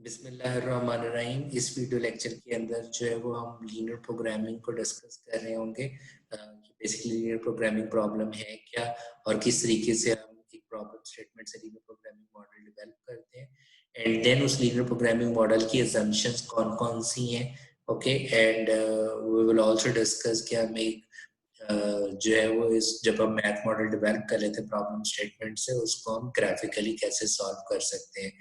बिस्मिल्लाहिर्रहमानिर्रहीम। इस video lecture के अंदर जो है वो हम लीनियर प्रोग्रामिंग को डिस्कस कर रहे होंगे कि बेसिकली लीनियर प्रोग्रामिंग प्रॉब्लम है क्या और किस तरीके से हम एक प्रॉब्लम स्टेटमेंट से लीनियर प्रोग्रामिंग मॉडल डेवलप करते हैं एंड देन उस लीनियर प्रोग्रामिंग मॉडल की असम्पशंस कौन कौन सी हैं। Okay and we will also discuss कि हम एक जो है वो इस जब हम मैथ मॉडल डेवलप कर लेते हैं प्रॉब्लम स्टेटमेंट से उसको हम ग्राफिकली कैसे सॉल्व कर सकते हैं,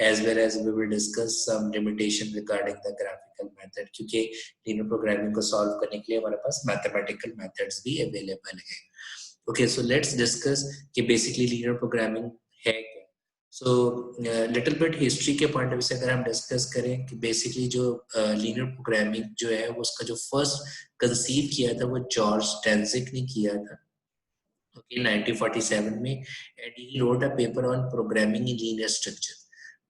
as well as we will discuss some limitation regarding the graphical method क्योंकि लीनियर प्रोग्रामिंग को सॉल्व करने के लिए हमारे पास मैथमेटिकल मेथड्स भी अवेलेबल है। ओके सो लेट्स डिस्कस कि बेसिकली लीनियर प्रोग्रामिंग है क्या। सो लिटिल बिट हिस्ट्री के पॉइंट ऑफ व्यू से अगर हम डिस्कस करें कि बेसिकली जो लीनियर प्रोग्रामिंग जो है वो उसका जो फर्स्ट कंसीव किया था वो जॉर्ज टेंजिक ने किया था okay 1947 में and he wrote a paper on programming in linear structure.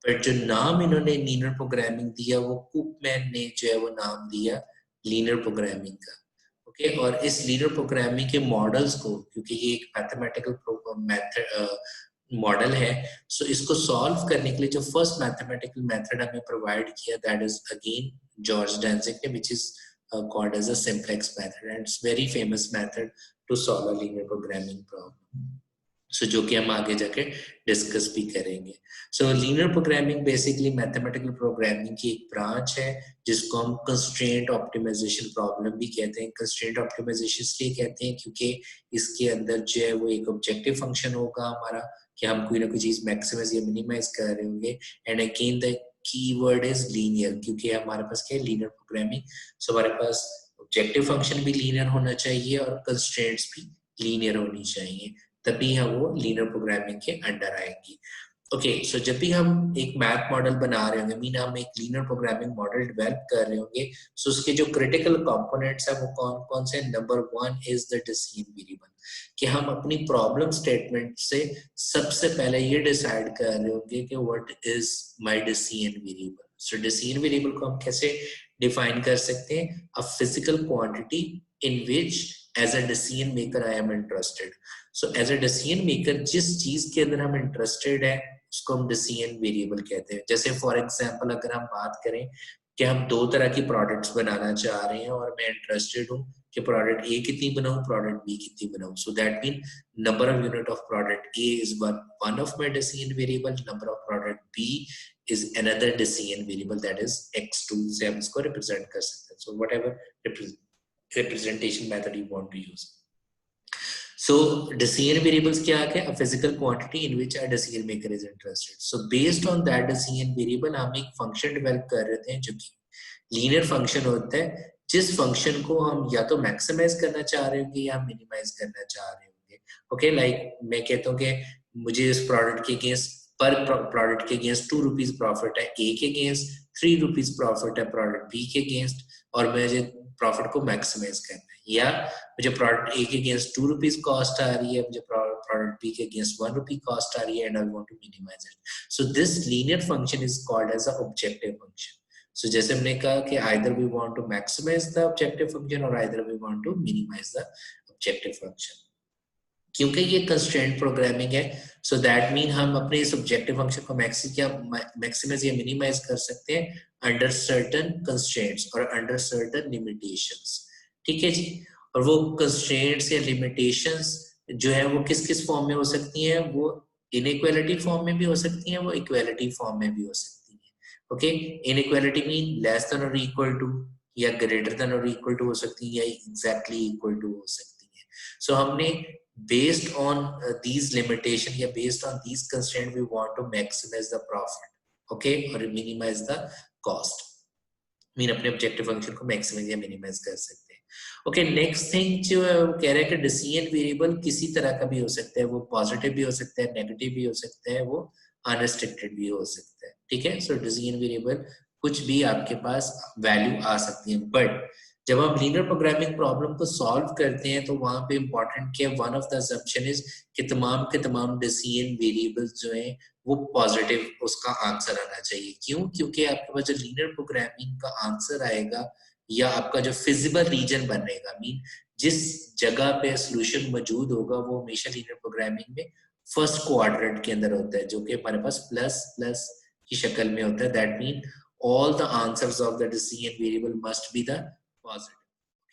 पर जो नाम इन्होंने लीनियर प्रोग्रामिंग दिया वो कुकमैन ने जो है वो नाम दिया लीनियर प्रोग्रामिंग का। ओके और इस लीनियर प्रोग्रामिंग के मॉडल्स को क्योंकि ये एक मैथमेटिकल मेथड मॉडल है सो इसको सॉल्व करने के लिए जो फर्स्ट मैथमेटिकल मेथड हमें प्रोवाइड किया दैट इज अगेन जॉर्ज डेंजिक ने which is called as a simplex method and it's very famous method to solve a linear programming problem. So जो कि हम आगे जाके डिस्कस भी करेंगे। सो linear programming basically mathematical programming की एक ब्रांच है जिसको हम कंस्ट्रेंट ऑप्टिमाइजेशन प्रॉब्लम भी कहते हैं। कंस्ट्रेंट ऑप्टिमाइजेशन इसलिए कहते हैं क्योंकि इसके अंदर जो है वो एक ऑब्जेक्टिव फंक्शन होगा हमारा कि हम कोई ना कोई चीज मैक्सिमाइज या मिनिमाइज कर रहे होंगे and again the keyword is linear क्योंकि हमारे पास क्या है लीनियर प्रोग्रामिंग। सो हमारे पास ऑब्जेक्टिव फंक्शन भी लीनियर होना चाहिए और कंस्ट्रेंट्स भी लीनियर होनी चाहिए तभी हम वो लीनियर प्रोग्रामिंग के अंडर आएंगी। ओके सो जब भी हम एक मैथ मॉडल बना रहे होंगे मीन हम एक लीनियर प्रोग्रामिंग मॉडल डेवलप कर रहे होंगे सो उसके जो क्रिटिकल कंपोनेंट्स है वो कौन कौन से। Number one is the decision variable कि हम अपनी प्रॉब्लम स्टेटमेंट से सबसे पहले ये डिसाइड कर रहे होंगे कि what is my decision variable. So decision variable को हम कैसे डिफाइन कर सकते हैं, a physical quantity in which as a decision maker I am interested. So as a decision maker जिस चीज के अंदर हम इंटरेस्टेड है उसको हम डिसीजन वेरिएबल कहते हैं। जैसे फॉर एग्जांपल अगर हम बात करें कि हम दो तरह की प्रोडक्ट्स बनाना चाह रहे हैं और मैं इंटरेस्टेड हूँ कि प्रोडक्ट ए कितनी बनाऊं प्रोडक्ट बी कितनी बनाऊं so that mean number of unit of product A is one of my decision variable, number of product B is another decision variable that is x2 से हम इसको रिप्रेजेंट कर सकते हैं। so whatever representation method you want to use. So decision variables क्या है? A physical quantity in which a decision maker is interested. So based on that decision variable हम एक function develop कर रहे थे जो कि लीनियर फंक्शन होता है जिस फंक्शन को हम या तो मैक्सिमाइज करना चाह रहे होंगे या मिनिमाइज करना चाह रहे होंगे। ओके लाइक मैं कहता हूँ कि मुझे इस प्रोडक्ट के अगेंस्ट पर प्रोडक्ट के अगेंस्ट ₹2 प्रॉफिट है, ए के अगेंस्ट ₹3 प्रॉफिट है प्रोडक्ट बी के अगेंस्ट और मुझे प्रॉफिट को मैक्सिमाइज करना है। या मुझे प्रोडक्ट ए के अगेंस्ट ₹2 कॉस्ट आ रही है, मुझे प्रोडक्ट बी के अगेंस्ट ₹1 कॉस्ट आ रही है and I want to minimize it. So this linear function is called as a objective function. So जैसे हमने कहा कि either we want to maximize the objective function or either we want to minimize the objective function। क्योंकि ये constraint programming है so that mean हम अपने इस objective function को maximize या minimize कर सकते हैं under certain constraints और under certain limitations। ठीक है जी। और वो constraints या limitations जो है वो किस किस फॉर्म में हो सकती हैं, वो inequality फॉर्म में भी हो सकती हैं, वो equality फॉर्म में भी हो सकती हैं। Okay inequality mean less than और इक्वल टू या ग्रेटर देन और इक्वल टू हो सकती है या एग्जैक्टली इक्वल टू हो सकती है। सो हमने बेस्ड ऑन दीज लिमिटेशन या based on these constraint we want to maximize the profit okay और मिनिमाइज द कॉस्ट। मीन अपने ऑब्जेक्टिव फंक्शन को मैक्सिमाइज या मिनिमाइज कर सकते हैं। ओके नेक्स्ट थिंग जो कह रहे हैं कि डिसीजन वेरिएबल किसी तरह का भी हो सकता है, वो पॉजिटिव भी हो सकता है, नेगेटिव भी हो सकता है, वो अनरिस्ट्रिक्टेड भी हो सकता है। ठीक है सो डिसीजन वेरिएबल कुछ भी आपके पास वैल्यू आ सकती है। बट जब हम लीनियर प्रोग्रामिंग प्रॉब्लम को सॉल्व करते हैं तो वहां पे इंपॉर्टेंट क्या one of the assumption is कि तमाम के तमाम डिसीजन वेरिएबल्स जो हैं वो पॉजिटिव उसका आंसर आना चाहिए। क्यों? क्योंकि आपके पास जो लीनियर प्रोग्रामिंग का आंसर आएगा या आपका जो फिजिबल रीजन बनेगा मीन जिस जगह पे सोल्यूशन मौजूद होगा वो हमेशा लीनियर प्रोग्रामिंग में फर्स्ट क्वाड्रेंट के अंदर होता है जो कि हमारे पास प्लस प्लस की शक्ल में होता है, that mean all the answers of the decision variable must be the positive.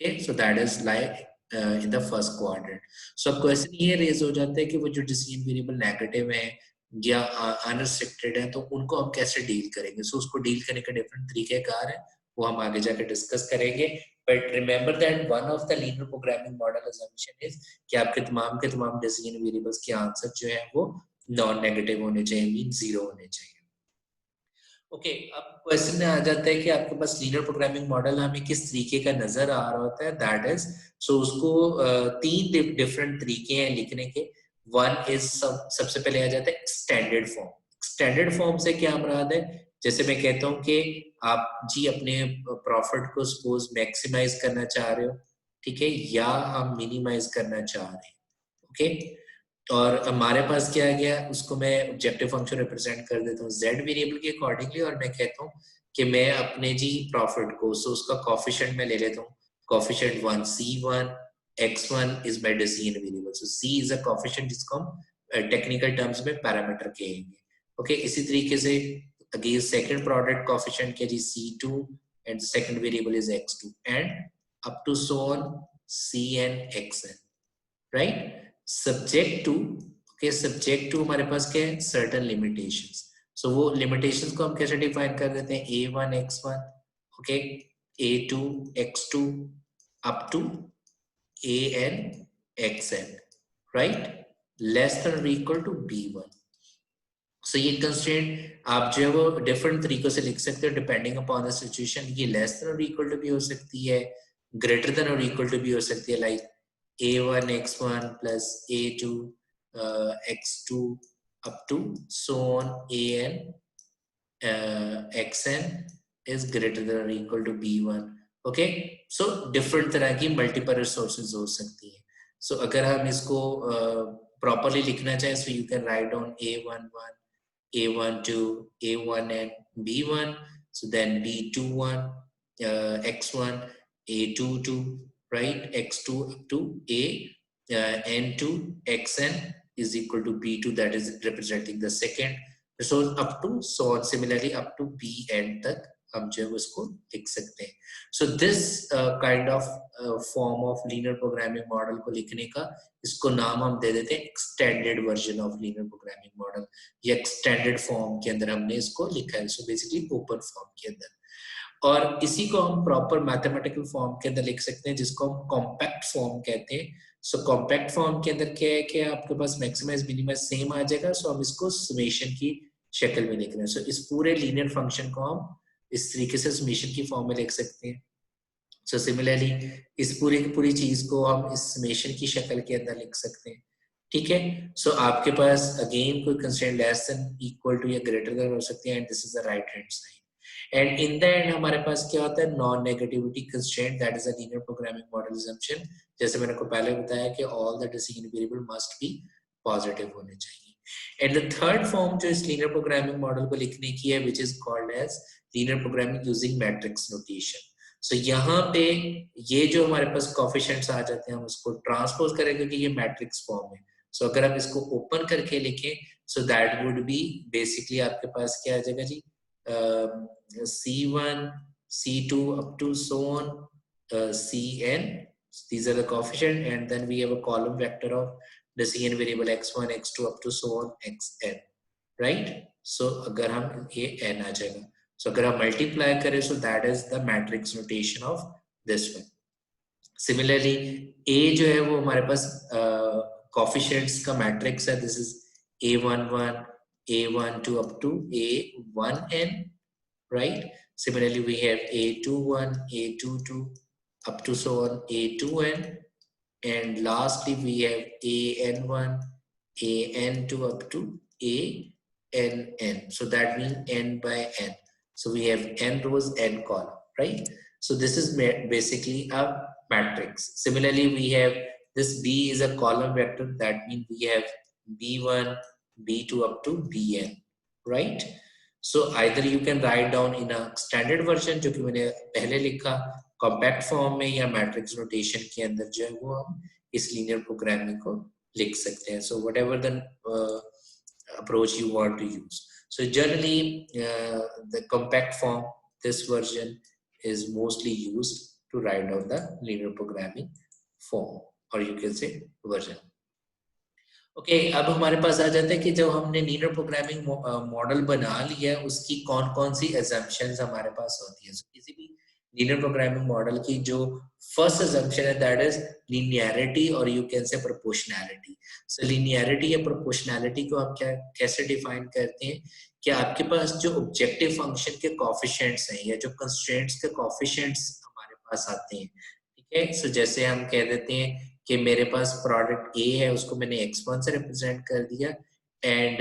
Okay, so that is like in the first quadrant. So अब क्वेश्चन ये रेज हो जाता है कि वो जो डिसीजन वेरिएबल नेगेटिव है या अनरिस्ट्रिक्टेड है तो उनको हम कैसे डील करेंगे. सो उसको डील करने का डिफरेंट तरीकेकार है, वो हम आगे जाकर डिस्कस करेंगे. But remember that one of the linear programming model assumption is कि आपके तमाम डिसीजन वेरिएबल्स के आंसर जो है वो नॉन नेगेटिव होने चाहिए, मीन जीरो होने चाहिए. ओके, अब क्वेश्चन में आ जाता है कि आपके पास लीनियर प्रोग्रामिंग मॉडल हमें किस तरीके का नजर आ रहा होता है. दैट इज सो उसको तीन डिफरेंट तरीके हैं लिखने के. वन इज सबसे पहले आ जाता है स्टैंडर्ड फॉर्म. स्टैंडर्ड फॉर्म से क्या मुराद है, जैसे मैं कहता हूँ कि आप जी अपने प्रॉफिट को सपोज मैक्सिमाइज करना चाह रहे हो, ठीक है, या हम मिनिमाइज करना चाह रहे हैं. ओके, और हमारे पास क्या आ गया, उसको मैं ऑब्जेक्टिव फंक्शन रिप्रेजेंट कर देता हूँ z वेरिएबल के अकॉर्डिंगली, और मैं कहता हूँ कि मैं अपने जी प्रॉफिट को सो उसका कोफिशिएंट मैं ले लेता हूँ, coefficient 1 c1 x1 is my decision variable. So c is a coefficient जिसको हम टेक्निकल टर्म्स में पैरामीटर कहेंगे. ओके, इसी तरीके से अगेन सेकंड प्रोडक्ट कोफिशिएंट के जी c2 and second variable is x2 and up to so on cn xn, right. Subject to, okay, subject to हमारे पास क्या है, सर्टेन लिमिटेशंस. सो वो लिमिटेशंस को हम कैसे डिफाइन कर देते हैं, a1 x1, okay, a2 x2 up to an xn, right, less than और इक्वल टू b1. सो ये कंस्ट्रेंट आप जो है वो डिफरेंट तरीकों से लिख सकते हो डिपेंडिंग अपॉन द सिचुएशन. ये लेस देन और इक्वल टू भी हो सकती है, ग्रेटर देन और इक्वल टू भी हो सकती है, like a1 x1 plus a2 x2 up to so on an xn is greater than or equal to b1. Okay, so different तरह की मल्टीपल रिसोर्सेज हो सकती है. सो अगर हम इसको प्रॉपरली लिखना चाहें, so you can write down a11 a12 a1n b1, so then b21 x1 a22, right, x2 up to a n2 xn is equal to b2, that is representing the second resource, up to so on similarly up to bn तक हम जो है उसको लिख सकते हैं. So this kind of form of linear programming model को लिखने का, इसको नाम हम दे देते हैं extended version of linear programming model, या एक्सटेंडेड फॉर्म के अंदर हमने इसको लिखा है. सो बेसिकली ओपन फॉर्म के अंदर, और इसी को हम प्रॉपर मैथमेटिकल फॉर्म के अंदर लिख सकते हैं जिसको हम कॉम्पैक्ट फॉर्म कहते हैं. सो कॉम्पैक्ट फॉर्म के अंदर क्या है कि आपके पास मैक्सिमाइज मिनिमाइज सेम आ जाएगा. सो हम इसको समेशन की शक्ल में लिख रहे हैं. सो इस पूरे लीनियर फंक्शन को हम इस तरीके से समेशन की फॉर्म में लिख सकते हैं. सो सिमिलरली इस पूरी की पूरी चीज को हम इस समेशन की शक्ल के अंदर लिख सकते हैं. ठीक है, सो आपके पास अगेन कोई constraint less than equal to या ग्रेटर देन हो सकती है, and this is the right hand side. And in the end हमारे पास क्या होता है, non negativity constraint, that is a linear programming model assumption. जैसे मैंने को पहले बताया कि all the decision variable must be positive होने चाहिए. एंड द थर्ड फॉर्म जो इस लीनियर प्रोग्रामिंग मॉडल को लिखने की है, which is called as linear programming using matrix notation. So यहाँ पे ये जो हमारे पास कोफिशिएंट्स आ जाते हैं हम उसको ट्रांसपोज करेंगे कि ये मैट्रिक्स फॉर्म है. सो अगर आप इसको ओपन करके लिखें, so that would B basically आपके पास क्या आ जाएगा जी, c1 c2 up to so on cn, these are the coefficient, and then we have a column vector of the cn variable x1 x2 up to so on xn, right. so अगर हम ये n आ जाएगा, so अगर हम multiply करें, so that is the matrix notation of this one. Similarly a जो है वो हमारे पास coefficients का matrix है, this is a11 a12 up to a1n, right. Similarly we have a21 a22 up to so on a2n, and lastly we have an1 an2 up to ann. So that means n by n. So we have n rows, n column, right. So this is basically a matrix. Similarly we have this b is a column vector, that means we have b1 b2 up to bn, right. So either you can write down in a standard version जो कि मैंने पहले लिखा compact form में, या matrix notation के अंदर जो है वो हम इस लीनियर प्रोग्रामिंग को लिख सकते हैं. So whatever the approach you want to use. So generally, the compact form, this version is mostly used to write down the linear programming form, or you can say version. Okay अब हमारे पास आ जाता है कि जब हमने linear programming model बना लिया उसकी कौन कौन सी assumptions हमारे पास होती है. किसी भी लीनियर प्रोग्रामिंग मॉडल की जो फर्स्ट assumption है दैट इज linearity और you can say proportionality. So linearity या proportionality को आप क्या कैसे डिफाइन करते हैं कि आपके पास जो ऑब्जेक्टिव फंक्शन के कोएफिशिएंट्स हैं या जो कंस्ट्रेंट्स के कोएफिशिएंट्स हमारे पास आते हैं, ठीक है. सो जैसे हम कह देते हैं कि मेरे पास प्रोडक्ट ए है उसको मैंने x1 से रिप्रेजेंट कर दिया एंड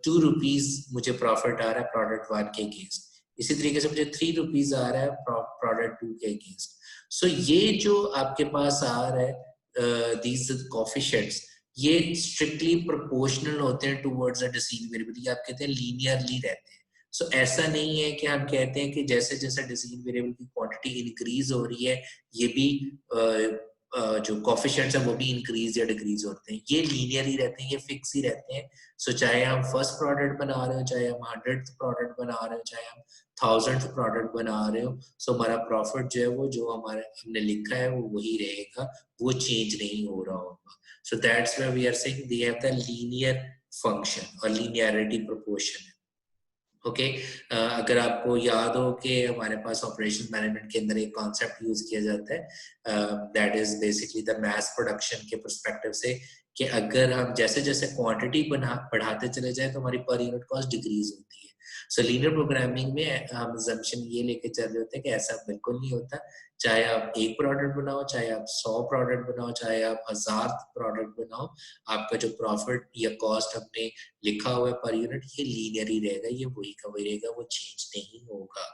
2 रुपीज मुझे प्रॉफिट आ रहा है प्रोडक्ट 1 के अगेंस्ट. इसी तरीके से मुझे 3 रुपीज आ रहा है प्रोडक्ट 2 के अगेंस्ट. सो ये जो आपके पास आ रहा है दीज कोएफिशिएंट्स ये स्ट्रिक्टली प्रोपोर्शनल होते हैं टुवर्ड्स अ डिसीजन वेरिएबल. ये आप कहते हैं लीनियरली रहते हैं. सो ऐसा नहीं है कि हम कहते हैं कि जैसे जैसे डिसीजन वेरिएबल की क्वांटिटी इंक्रीज हो रही है ये भी जो कोएफिशिएंट्स हैं वो भी इंक्रीज या डिक्रीज होते हैं. ये लीनियर ही रहते हैं, ये फिक्स ही रहते हैं. सो चाहे हम फर्स्ट प्रोडक्ट बना रहे हो, चाहे हम 100th प्रोडक्ट बना रहे हो, चाहे हम 1000th प्रोडक्ट बना रहे हो, सो हमारा प्रॉफिट जो है वो जो हमारे हमने लिखा है वो वही रहेगा, वो चेंज नहीं हो रहा होगा. So that's why we are saying they have the linear function और लीनियरिटी प्रोपोर्शन. ओके अगर आपको याद हो कि हमारे पास ऑपरेशन मैनेजमेंट के अंदर एक कॉन्सेप्ट यूज किया जाता है that is basically the mass production के पर्सपेक्टिव से कि अगर हम जैसे जैसे क्वांटिटी बढ़ाते चले जाए तो हमारी पर यूनिट कॉस्ट डिक्रीज होती है. सो लीनियर प्रोग्रामिंग में हम assumption ये लेके चल रहे होते हैं कि ऐसा बिल्कुल नहीं होता. चाहे आप एक प्रोडक्ट बनाओ, चाहे आप 100 प्रोडक्ट बनाओ, चाहे आप 1000 प्रोडक्ट बनाओ, आपका जो प्रॉफिट या कॉस्ट हमने लिखा हुआ है पर यूनिट ये लीनियर ही रहेगा, ये वही का वही रहेगा, वो चेंज नहीं होगा.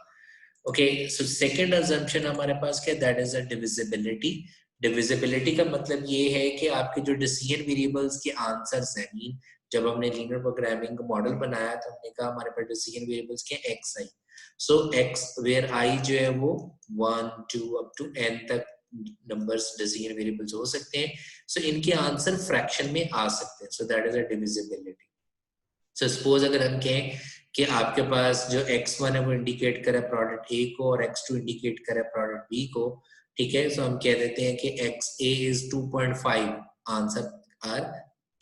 ओके सो सेकंड अजम्पशन हमारे पास क्या that is a divisibility. Divisibility का मतलब ये है कि आपके जो डिसीजन वेरिएबल्स के आंसर्स हैं, मीन जब हमने लीनियर प्रोग्रामिंग मॉडल बनाया तो हमने कहा हमारे पास डिसीजन वेरिएबल्स के X I. So X where I जो है वो 1 2 अप टू n तक नंबर्स डिसीजन वेरिएबल्स हो सकते हैं. सो इनके आंसर फ्रैक्शन में आ सकते हैं. So that is a divisibility. So suppose अगर हम कहें कि आपके पास जो x1 है वो इंडिकेट करे प्रोडक्ट A को और x2 इंडिकेट करे प्रोडक्ट B को, ठीक है. सो हम कह देते हैं कि XA is 2.5 answer are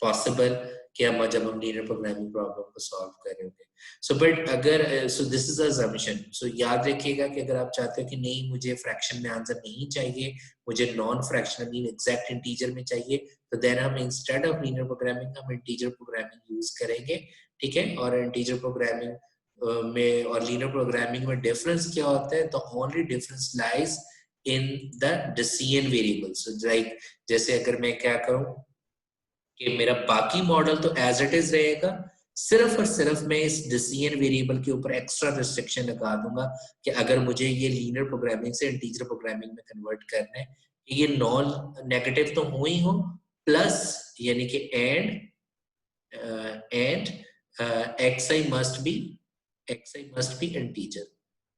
possible कि हम जब हम लीनियर प्रोग्रामिंग प्रॉब्लम को सॉल्व कर रहे होंगे. सो बट अगर so this is assumption. So याद रखिएगा कि अगर आप चाहते हो कि नहीं मुझे फ्रैक्शन में आंसर नहीं चाहिए, मुझे non fractional mean exact integer में चाहिए, तो देन हम इंस्टेड ऑफ लीनियर प्रोग्रामिंग हम इंटीजर प्रोग्रामिंग यूज करेंगे, ठीक है. और इंटीजर प्रोग्रामिंग में और लीनियर प्रोग्रामिंग में डिफरेंस क्या होता है? The only difference lies in the decision variables. So like जैसे अगर मैं क्या करूं कि मेरा बाकी मॉडल तो एज इट इज रहेगा, सिर्फ और सिर्फ मैं इस डिसीजन वेरिएबल के ऊपर एक्स्ट्रा रिस्ट्रिक्शन लगा दूंगा कि अगर मुझे ये लीनियर प्रोग्रामिंग से इंटीजर प्रोग्रामिंग में कन्वर्ट करना है कि ये नॉन नेगेटिव तो हो ही हो, प्लस यानी कि and xi must be integer,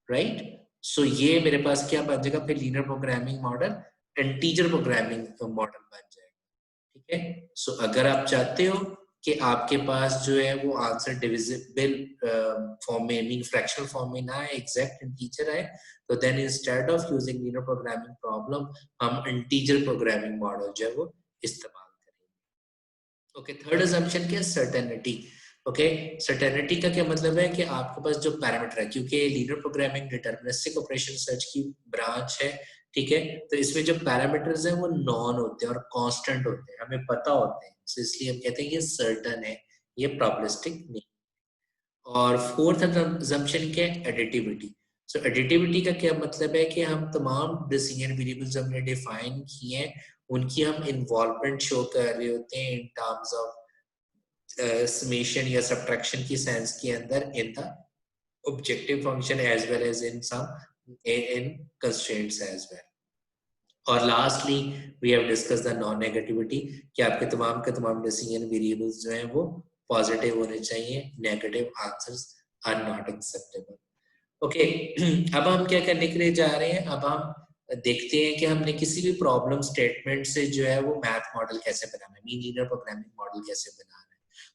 right? सो ये मेरे पास क्या बन जाएगा फिर linear programming model integer programming model बन जाएगा, ठीक है. सो अगर आप चाहते हो कि आपके पास जो है वो आंसर डिविजिबल फॉर्म में मीन फ्रैक्शनल फॉर्म में ना आए, एग्जैक्ट इंटीजर आए, तो then instead of using linear programming problem हम इंटीजर प्रोग्रामिंग मॉडल जो है वो इस्तेमाल करेंगे. ओके थर्ड असम्पशन क्या है? सर्टेनिटी. ओके सर्टेनिटी का क्या मतलब है कि आपके पास जो पैरामीटर है, क्योंकि linear programming deterministic operation search की ब्रांच है, ठीक है, तो इसमें जो पैरामीटर्स हैं वो नॉन होते हैं और कांस्टेंट होते हैं, हमें पता होते हैं. सो इसलिए हम कहते हैं ये सर्टेन है, ये प्रोबेबिलिस्टिक नहीं. और फोर्थ असम्पशन क्या है? एडिटिविटी. सो एडिटिविटी का क्या मतलब है कि हम तमाम डिसीजन वेरिएबल्स हमने डिफाइन किए हैं उनकी हम इन्वॉल्वमेंट शो कर रहे होते हैं इन टर्म्स ऑफ summation या subtraction की सेंस के अंदर in the objective function as well as in some in constraints as well. और lastly we have discussed the non negativity कि आपके तमाम के तमाम decision variables जो हैं वो positive होने चाहिए, negative answers are not acceptable. Okay अब हम क्या करने के लिए जा रहे हैं? अब हम देखते हैं कि हमने किसी भी प्रॉब्लम स्टेटमेंट से जो है वो मैथ मॉडल कैसे बनाना है, मीन लीनियर प्रोग्रामिंग मॉडल कैसे बनाना है.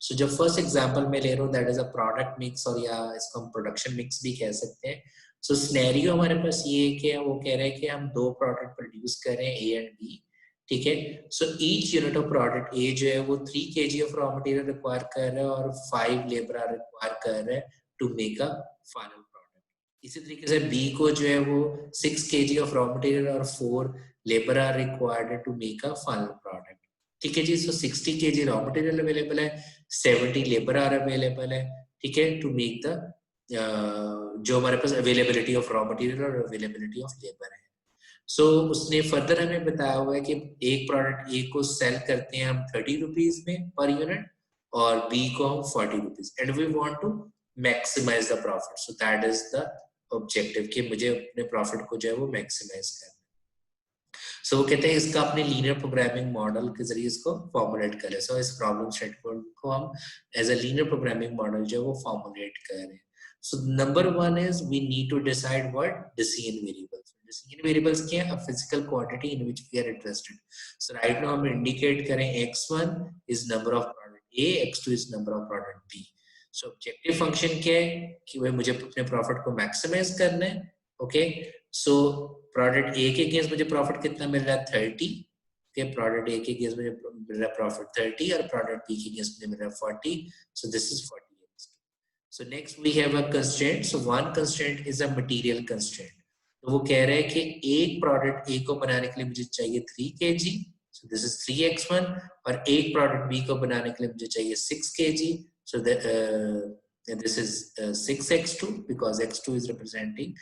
सो जो फर्स्ट एग्जांपल मैं ले रहा हूँ that is a product mix, और या इसको हम प्रोडक्शन मिक्स भी कह सकते हैं। सो सिनेरियो हमारे पास ये है कि वो कह रहे हैं कि हम दो प्रोडक्ट प्रोड्यूस कर रहे हैं ए एंड बी, ठीक है। So each unit of product ए जो है वो 3 kg of raw material require कर रहा है और 5 लेबर रिक्वायर कर रहा है to make a final product. इसी तरीके से बी को जो है वो 6 kg ऑफ रॉ मटेरियल और 4 labour are required to make a final product, ठीक है जी। So 60 kg raw material available है, 70 लेबर आर अवेलेबल है, ठीक है, टू मेक द जो हमारे पास अवेलेबिलिटी ऑफ रॉ मटेरियल और अवेलेबिलिटी ऑफ लेबर है। सो उसने फर्दर हमें बताया हुआ है कि एक प्रोडक्ट ए को सेल करते हैं हम 30 रुपीज में पर यूनिट और बी को हम 40 rupees, and we want to maximize the profit. So that is the objective कि मुझे अपने प्रॉफिट को जो है वो मैक्सिमाइज करना। सो वो कहते हैं इसका अपने लीनियर प्रोग्रामिंग मॉडल के जरिए इसको फॉर्मुलेट करें। सो इस प्रॉब्लम स्टेटमेंट को हम as a linear programming model जो है वो फॉर्मुलेट करें। So number 1 is we need to decide what decision variables. Decision variables क्या है? A physical quantity in which we are interested. So right now हम indicate करें x1 is number of product A, x2 is number of product B. So objective function क्या है कि भाई मुझे अपने प्रॉफिट को मैक्सिमाइज करना है, ओके। सो प्रोडक्ट ए के अगेंस्ट मुझे प्रॉफिट कितना मिल रहा है 30, ओके। प्रोडक्ट ए के अगेंस्ट मुझे मिल रहा है प्रॉफिट 30 और प्रोडक्ट बी के अगेंस्ट मुझे मिल रहा है 40, so this is 40x। So next we have a constraint. So one constraint is a material constraint. तो वो कह रहे हैं कि एक प्रोडक्ट ए को बनाने के लिए मुझे चाहिए 3 kg, so this is 3x1, और एक प्रोडक्ट बी को बनाने के लिए मुझे चाहिए 6 kg, so this is 6x2 because x2 is representing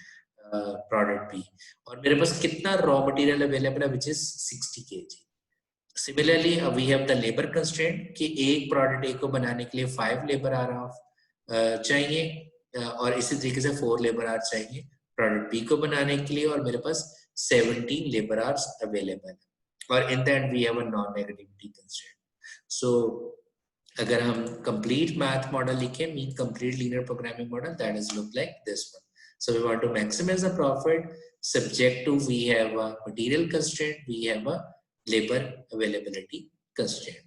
product B. और मेरे पास कितना रॉ मटेरियल अवेलेबल है which is 60 kg। Similarly we have the labour constraint कि एक प्रोडक्ट ए को बनाने के लिए 5 लेबर आर चाहिए, और इसी तरीके से 4 लेबर आर चाहिए प्रोडक्ट बी को बनाने के लिए, और मेरे पास 17 लेबर आवर्स अवेलेबल है, और in the end we have a non negativity constraint. So अगर हम कंप्लीट मैथ मॉडल लिखें, mean complete linear programming model, that is look like this one. So we want to maximize the profit. Subject to we have a material constraint, we have a labor availability constraint.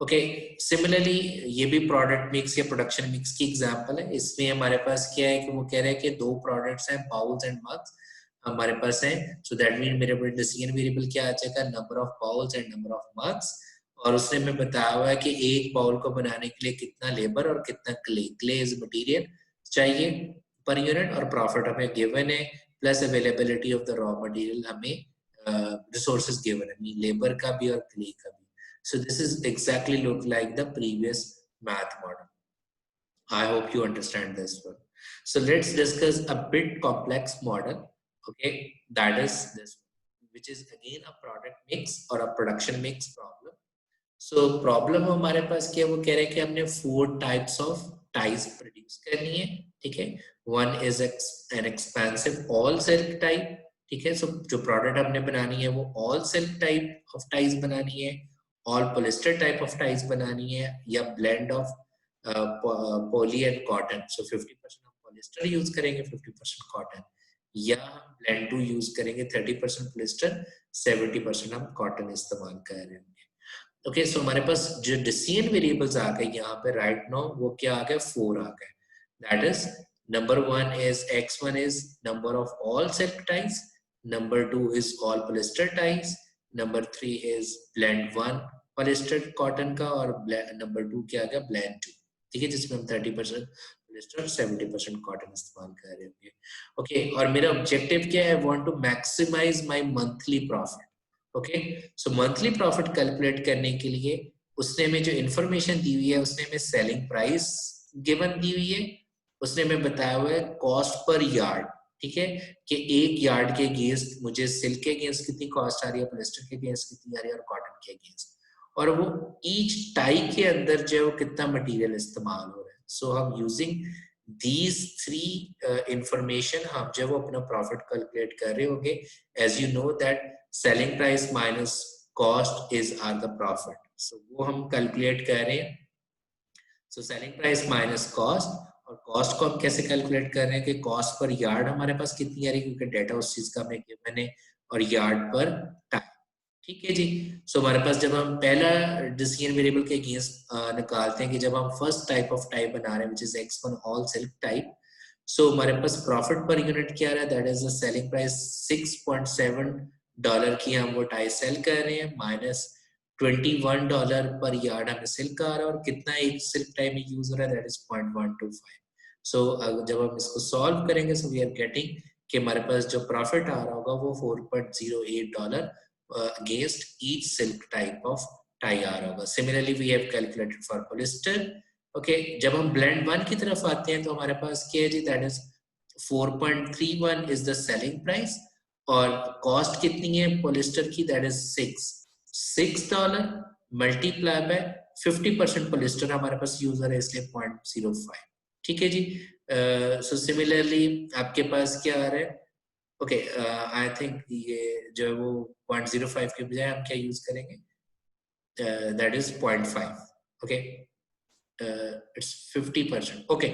Okay. Similarly, ये भी product mix या production mix की example है। इसमें हमारे पास क्या है कि वो कह रहे हैं कि दो products हैं, bowls and mugs हमारे पास हैं। So that means मेरे पास decision variable क्या आ जाएगा? Number of bowls and number of mugs। और उसने हमें बताया हुआ है कि एक बाउल को बनाने के लिए कितना लेबर और कितना क्ले इज मटीरियल चाहिए पर यूनिट, और प्रॉफिट हमें गिवन है, plus availability of the raw material हमें रिसोर्सेज गिवन है, मीन लेबर का भी और क्ले का भी। सो this is exactly look like the previous math model. I hope you understand this one. So let's discuss a bit complex model, okay, that is this one, which is again a product mix or a production mix problem. So problem हमारे पास क्या, वो कह रहे हैं कि हमने 4 types of ties produce करनी है, ठीक है। One is an expansive all silk type, ठीक है। So जो प्रोडक्ट हमने बनानी है वो all silk type of ties बनानी है, all polyester type of ties बनानी है, या blend of poly and cotton। So 50% हम polyester यूज करेंगे, 50% cotton, या हम blend to यूज करेंगे 30% polyester, 70% हम cotton इस्तेमाल कर रहे हैं। ओके, सो हमारे पास जो डिसीजन वेरिएबल्स आ गए यहाँ पे राइट नाउ, वो क्या आ गए? 4 आ गए। That is number 1 is x1 is number of all silk ties, number 2 is all polyester ties, number 3 is blend 1 polyester cotton का, और नंबर 2 क्या आ गया? ब्लेंड 2, ठीक है, जिसमें हम 30% पॉलिस्टर 70% कॉटन इस्तेमाल कर रहे होंगे। ओके, और मेरा ऑब्जेक्टिव क्या है? I want to maximize my monthly profit. Okay, so monthly profit calculate करने के लिए उसने हमें जो इंफॉर्मेशन दी हुई है, उसने हमें सेलिंग प्राइस गिवन दी हुई है, उसने हमें बताया हुआ है कॉस्ट पर यार्ड, ठीक है, कि एक यार्ड के अगेंस्ट मुझे सिल्क के अगेंस्ट कितनी कॉस्ट आ रही है, पॉलिस्टर के अगेंस्ट कितनी आ रही है, और कॉटन के अगेंस्ट, और वो ईच टाई के अंदर जो है वो कितना मटेरियल इस्तेमाल हो रहा है। सो हम यूजिंग these 3 information हम जब वो अपना प्रॉफिट कैलकुलेट कर रहे होंगे, as you know that selling price minus cost is are the profit, so वो हम कैलकुलेट कर रहे हैं। so selling price minus cost, और कॉस्ट को हम कैसे कैलकुलेट कर रहे हैं कि कॉस्ट पर यार्ड हमारे पास कितनी आ रही है, क्योंकि डेटा उस चीज का हमें गिवन है, और यार्ड पर टाइम। ठीक है जी। सो हमारे पास जब हम पहला डिसीजन वेरिएबल के अगेंस्ट निकालते हैं कि जब हम फर्स्ट टाइप ऑफ टाइप बना रहे हैं which is x1 all silk type, so हमारे पास प्रॉफिट पर यूनिट क्या रहा है, that is the selling price $6.7 की हम वो टाई सेल कर रहे हैं, माइनस $21 पर यार्ड हमें सिल्क आ रहा है, और कितना एक सिल्क टाई में यूज हो रहा है, दैट इज 0.125। सो जब हम इसको सॉल्व करेंगे, सो वी आर गेटिंग कि हमारे पास जो प्रॉफिट आ रहा होगा वो $4.08 against each silk type of tie आ रहा होगा। Similarly, we have calculated for polyester. Okay, जब हम blend 1 की तरफ आते हैं तो हमारे पास क्या है जी, that is 4.31 is the selling price, और cost कितनी है polyester की, that is $6 multiply by 50% polyester हमारे पास यूज हो रहा है इसलिए 0.05। ठीक है जी। सो सिमिलरली आपके पास क्या आ रहा है, ओके, आई थिंक ये जो है वो 0.05 के बजाय हम क्या यूज करेंगे, that is 0.5। Okay, it's 50%, okay,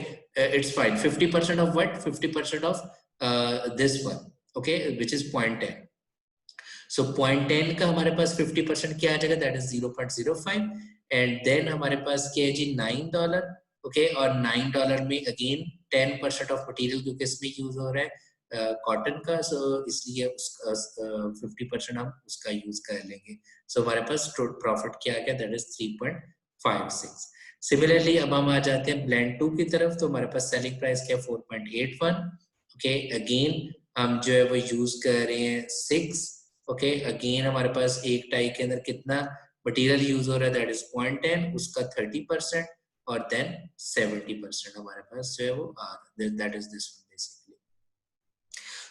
it's fine, 50% of what, 50% of this one, okay, which is 0.10। so 0.10 का हमारे पास 50% क्या आ जाएगा, दैट इज 0.05, एंड देन हमारे पास क्या है जी, $9। ओके, और $9 में अगेन 10% ऑफ मटेरियल क्योंकि इसमें यूज हो रहा है कॉटन का, सो इसलिए उसका 50% हम उसका यूज कर लेंगे। सो हमारे पास प्रॉफिट क्या आ गया, दैट इज 3.56। सिमिलरली अब हम आ जाते हैं ब्लेंड 2 की तरफ, तो हमारे पास सेलिंग प्राइस क्या है, 4.81। ओके, अगेन हम जो है वो यूज कर रहे हैं 6। ओके, अगेन हमारे पास एक टाई के अंदर कितना मटेरियल यूज हो रहा है, दैट इज 0.10, उसका 30%, और देन 70% हमारे पास जो है वो that is this one basically.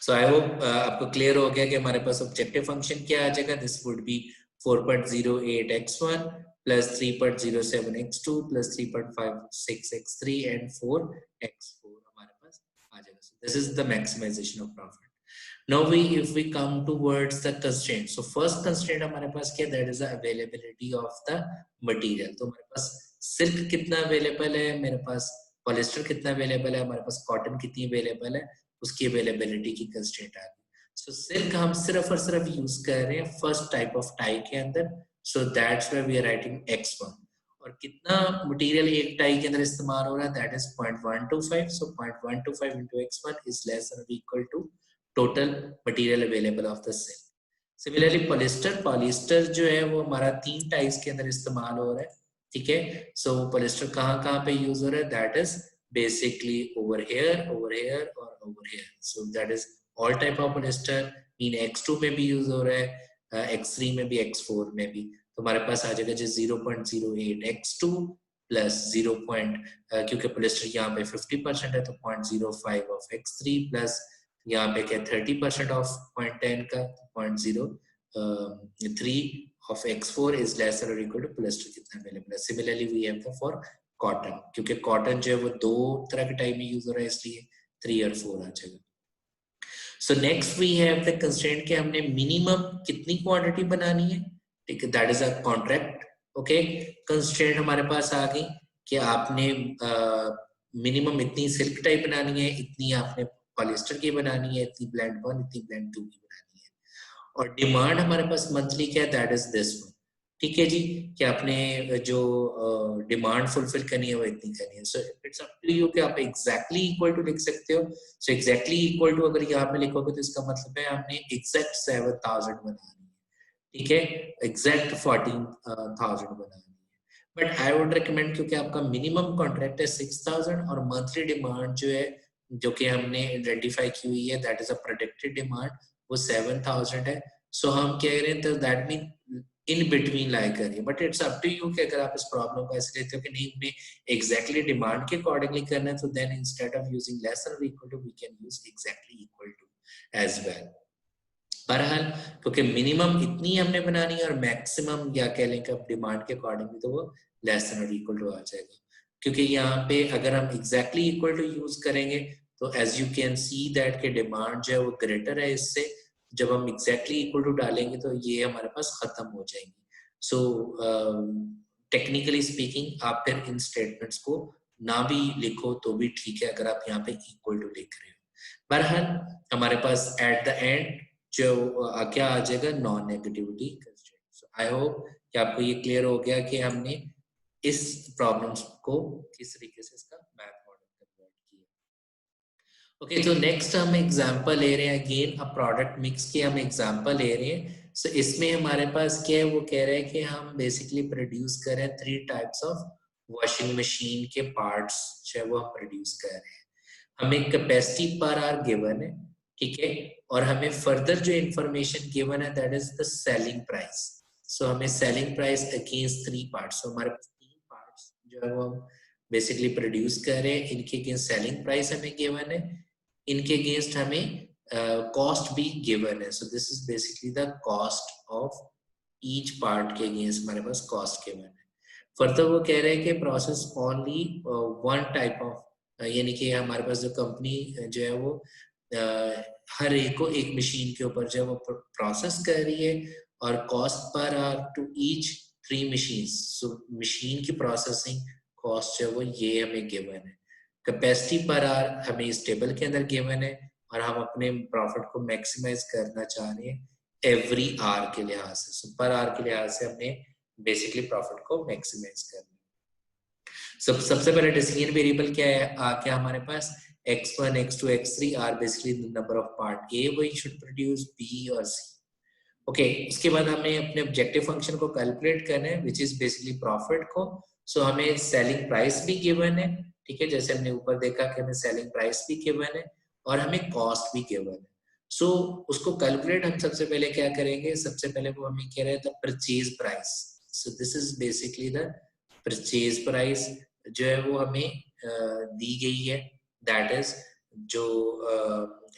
So I hope आपको क्लियर हो गया कि हमारे पास ऑब्जेक्टिव फंक्शन क्या आ जाएगा, this would be 4.08x1 plus 3.07x2 plus 3.56x3 and 4x4 हमारे पास आ जाएगा। This is the maximization of profit. Now if we come towards the constraint, so first constraint हमारे पास क्या, that is the availability of the material। तो हमारे पास silk कितना अवेलेबल है, मेरे पास पॉलिस्टर कितना अवेलेबल है, हमारे पास कॉटन कितनी अवेलेबल है, उसकी अवेलेबिलिटी की कंस्ट्रेंट आ गई। सो सिल्क हम सिर्फ और सिर्फ यूज कर रहे हैं फर्स्ट टाइप ऑफ टाई के अंदर, so that's why we are writing x1, और कितना मटेरियल एक टाई के अंदर इस्तेमाल हो रहा है, that is 0.125। So 0.125 into x1 is less than or equal to total material available of the cell। Similarly polyester जो है वो हमारा 3 टाइप्स के अंदर इस्तेमाल हो रहा है। ठीक है, सो पॉलिस्टर कहाँ पे यूज हो रहा है, that is basically over here और over here. So that is all type of polyester, mean x2 में भी यूज हो रहा है, x3 में भी, x4 में भी। तो हमारे पास आ जाएगा जी 0.08 x2 प्लस 0. क्योंकि पॉलिस्टर यहाँ पे 50% है तो 0.05 ऑफ x3 प्लस यहाँ पे क्या 30% ऑफ 0.10 का 0.03 of x4 is lesser or equal to polyester कितना अवेलेबल है। Similarly we have the for cotton, क्योंकि कॉटन जो है वो 2 तरह के टाइप में यूज हो रहा है इसलिए 3 और 4 आ जाएगा। So next we have the constraint कि हमने मिनिमम कितनी क्वांटिटी बनानी है, ठीक है, that is a contract. Okay, constraint हमारे पास आ गई कि आपने मिनिमम इतनी सिल्क टाइप बनानी है, इतनी आपने पॉलिस्टर की बनानी है, इतनी ब्लेंड 1, इतनी ब्लेंड 2 की बनानी है, और डिमांड हमारे पास मंथली क्या है, दैट इज दिस वन। ठीक है जी, कि आपने जो डिमांड फुलफिल करनी है वो इतनी करनी है। So it's up to you कि आप एग्जैक्टली इक्वल टू लिख सकते हो। सो एग्जैक्टली इक्वल टू अगर यहाँ पे लिखोगे तो इसका मतलब है आपने एग्जैक्ट 7,000 बनानी है, ठीक है, एग्जैक्ट 14,000 बनानी है। बट आई वुड रिकमेंड, क्योंकि आपका मिनिमम कॉन्ट्रैक्ट है 6,000 और मंथली डिमांड जो है जो कि हमने आइडेंटिफाई की हुई है, that is a projected demand, वो 7,000 है। सो हम कह रहे हैं तो that mean in between lie करिए। But it's up to you कि अगर आप इस प्रॉब्लम को ऐसे लेते हो कि नहीं हमें एग्जैक्टली डिमांड के अकॉर्डिंगली करना है, तो then instead of using less और equal to we can use exactly equal to as well. बहरहाल क्योंकि मिनिमम इतनी हमने बनानी है और मैक्सिमम या कह लें कि अब डिमांड के अकॉर्डिंगली तो वो लेस देन और इक्वल टू आ जाएगा। क्योंकि यहाँ पे अगर हम एग्जैक्टली इक्वल टू यूज करेंगे तो as you can see that के डिमांड जो है वो ग्रेटर है इससे, जब हम एग्जैक्टली इक्वल टू डालेंगे तो ये हमारे पास खत्म हो जाएंगी। सो टेक्निकली स्पीकिंग आप फिर इन स्टेटमेंट्स को ना भी लिखो तो भी ठीक है, अगर आप यहाँ पे इक्वल टू लिख रहे हो। बहरहाल हमारे पास एट द एंड जो क्या आ जाएगा, non negativity constraint. I hope कि आपको ये क्लियर हो गया कि हमने इस प्रॉब्लम्स को किस तरीके से इसका मैथ मॉडल कन्वर्ट किया। ओके, तो नेक्स्ट हम एग्जांपल ले रहे हैं, अगेन अ प्रोडक्ट मिक्स की हम एग्जांपल ले रहे हैं। सो इसमें हमारे पास क्या है, वो कह रहे हैं कि हम बेसिकली प्रोड्यूस करें 3 टाइप्स ऑफ वॉशिंग मशीन के पार्ट्स जो है वो हम प्रोड्यूस कर रहे हैं। हमें कैपेसिटी पर आवर गिवन है, ठीक है, और हमें फर्दर जो इंफॉर्मेशन गिवन है that is the selling price. So हमें सेलिंग प्राइस अगेंस्ट 3 पार्ट्स, तो हमारे पास 3 पार्ट्स जो है वो हम बेसिकली प्रोड्यूस कर रहे हैं, इनके अगेंस्ट सेलिंग प्राइस हमें गिवन है, इनके अगेंस्ट हमें कॉस्ट भी गिवन है। सो this is basically the cost of each part के अगेंस्ट हमारे पास कॉस्ट गिवन है। फर्दर वो कह रहे हैं कि process only one type of, यानी कि हमारे पास जो कंपनी जो है वो हर एक को एक मशीन के ऊपर जो है वो प्रोसेस कर रही है, और cost per hour to each 3 machine. So machine की प्रोसेसिंग कॉस्ट जो है वो ये हमें गिवन है। कैपेसिटी पर आर हमें इस टेबल के अंदर गिवन है, और हम अपने प्रॉफिट को मैक्सिमाइज करना चाह रहे हैं एवरी आर के लिहाज से। सो पर आर के लिहाज से हमने बेसिकली प्रॉफिट को मैक्सिमाइज करना। सबसे पहले डिसीजन वेरिएबल क्या है, क्या हमारे पास x1 x2 x3 are basically the number of part A we should produce, B और सी। ओके, उसके बाद हमें अपने ऑब्जेक्टिव फंक्शन को कैलकुलेट करना है विच इज बेसिकली प्रॉफिट को। सो हमें सेलिंग प्राइस भी गिवन है, ठीक है, जैसे हमने ऊपर देखा कि हमें सेलिंग प्राइस भी गिवन है और हमें कॉस्ट भी गिवन है। सो उसको कैलकुलेट हम सबसे पहले क्या करेंगे, सबसे पहले वो हमें कह रहे हैं the purchase price. So this is basically the purchase price जो है वो हमें दी गई है, दैट इज जो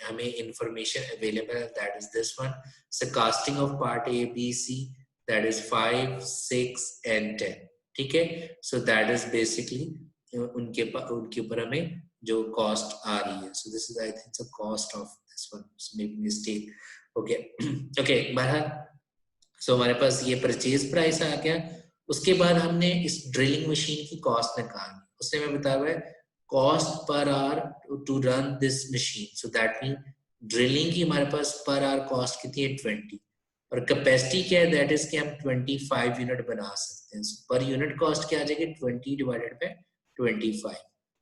हमें इंफॉर्मेशन अवेलेबल है that is this one. So casting of part A B C that is 5 6 and 10, ठीक है। सो दैट इज बेसिकली उनके ऊपर हमें जो कॉस्ट आ रही है। सो this is I think so cost of this one, make mistake. Okay okay, बहरहाल सो हमारे पास ये परचेज प्राइस आ गया। उसके बाद हमने इस ड्रिलिंग मशीन की कॉस्ट निकालनी, उसने हमें बताया है cost per hour to run this machine. So that mean drilling की हमारे पास पर आवर कॉस्ट कितनी है 20, और कैपेसिटी क्या है दैट इज कि हम 25 यूनिट बना सकते हैं। पर यूनिट कॉस्ट क्या आ जाएगी 20 divided by 25।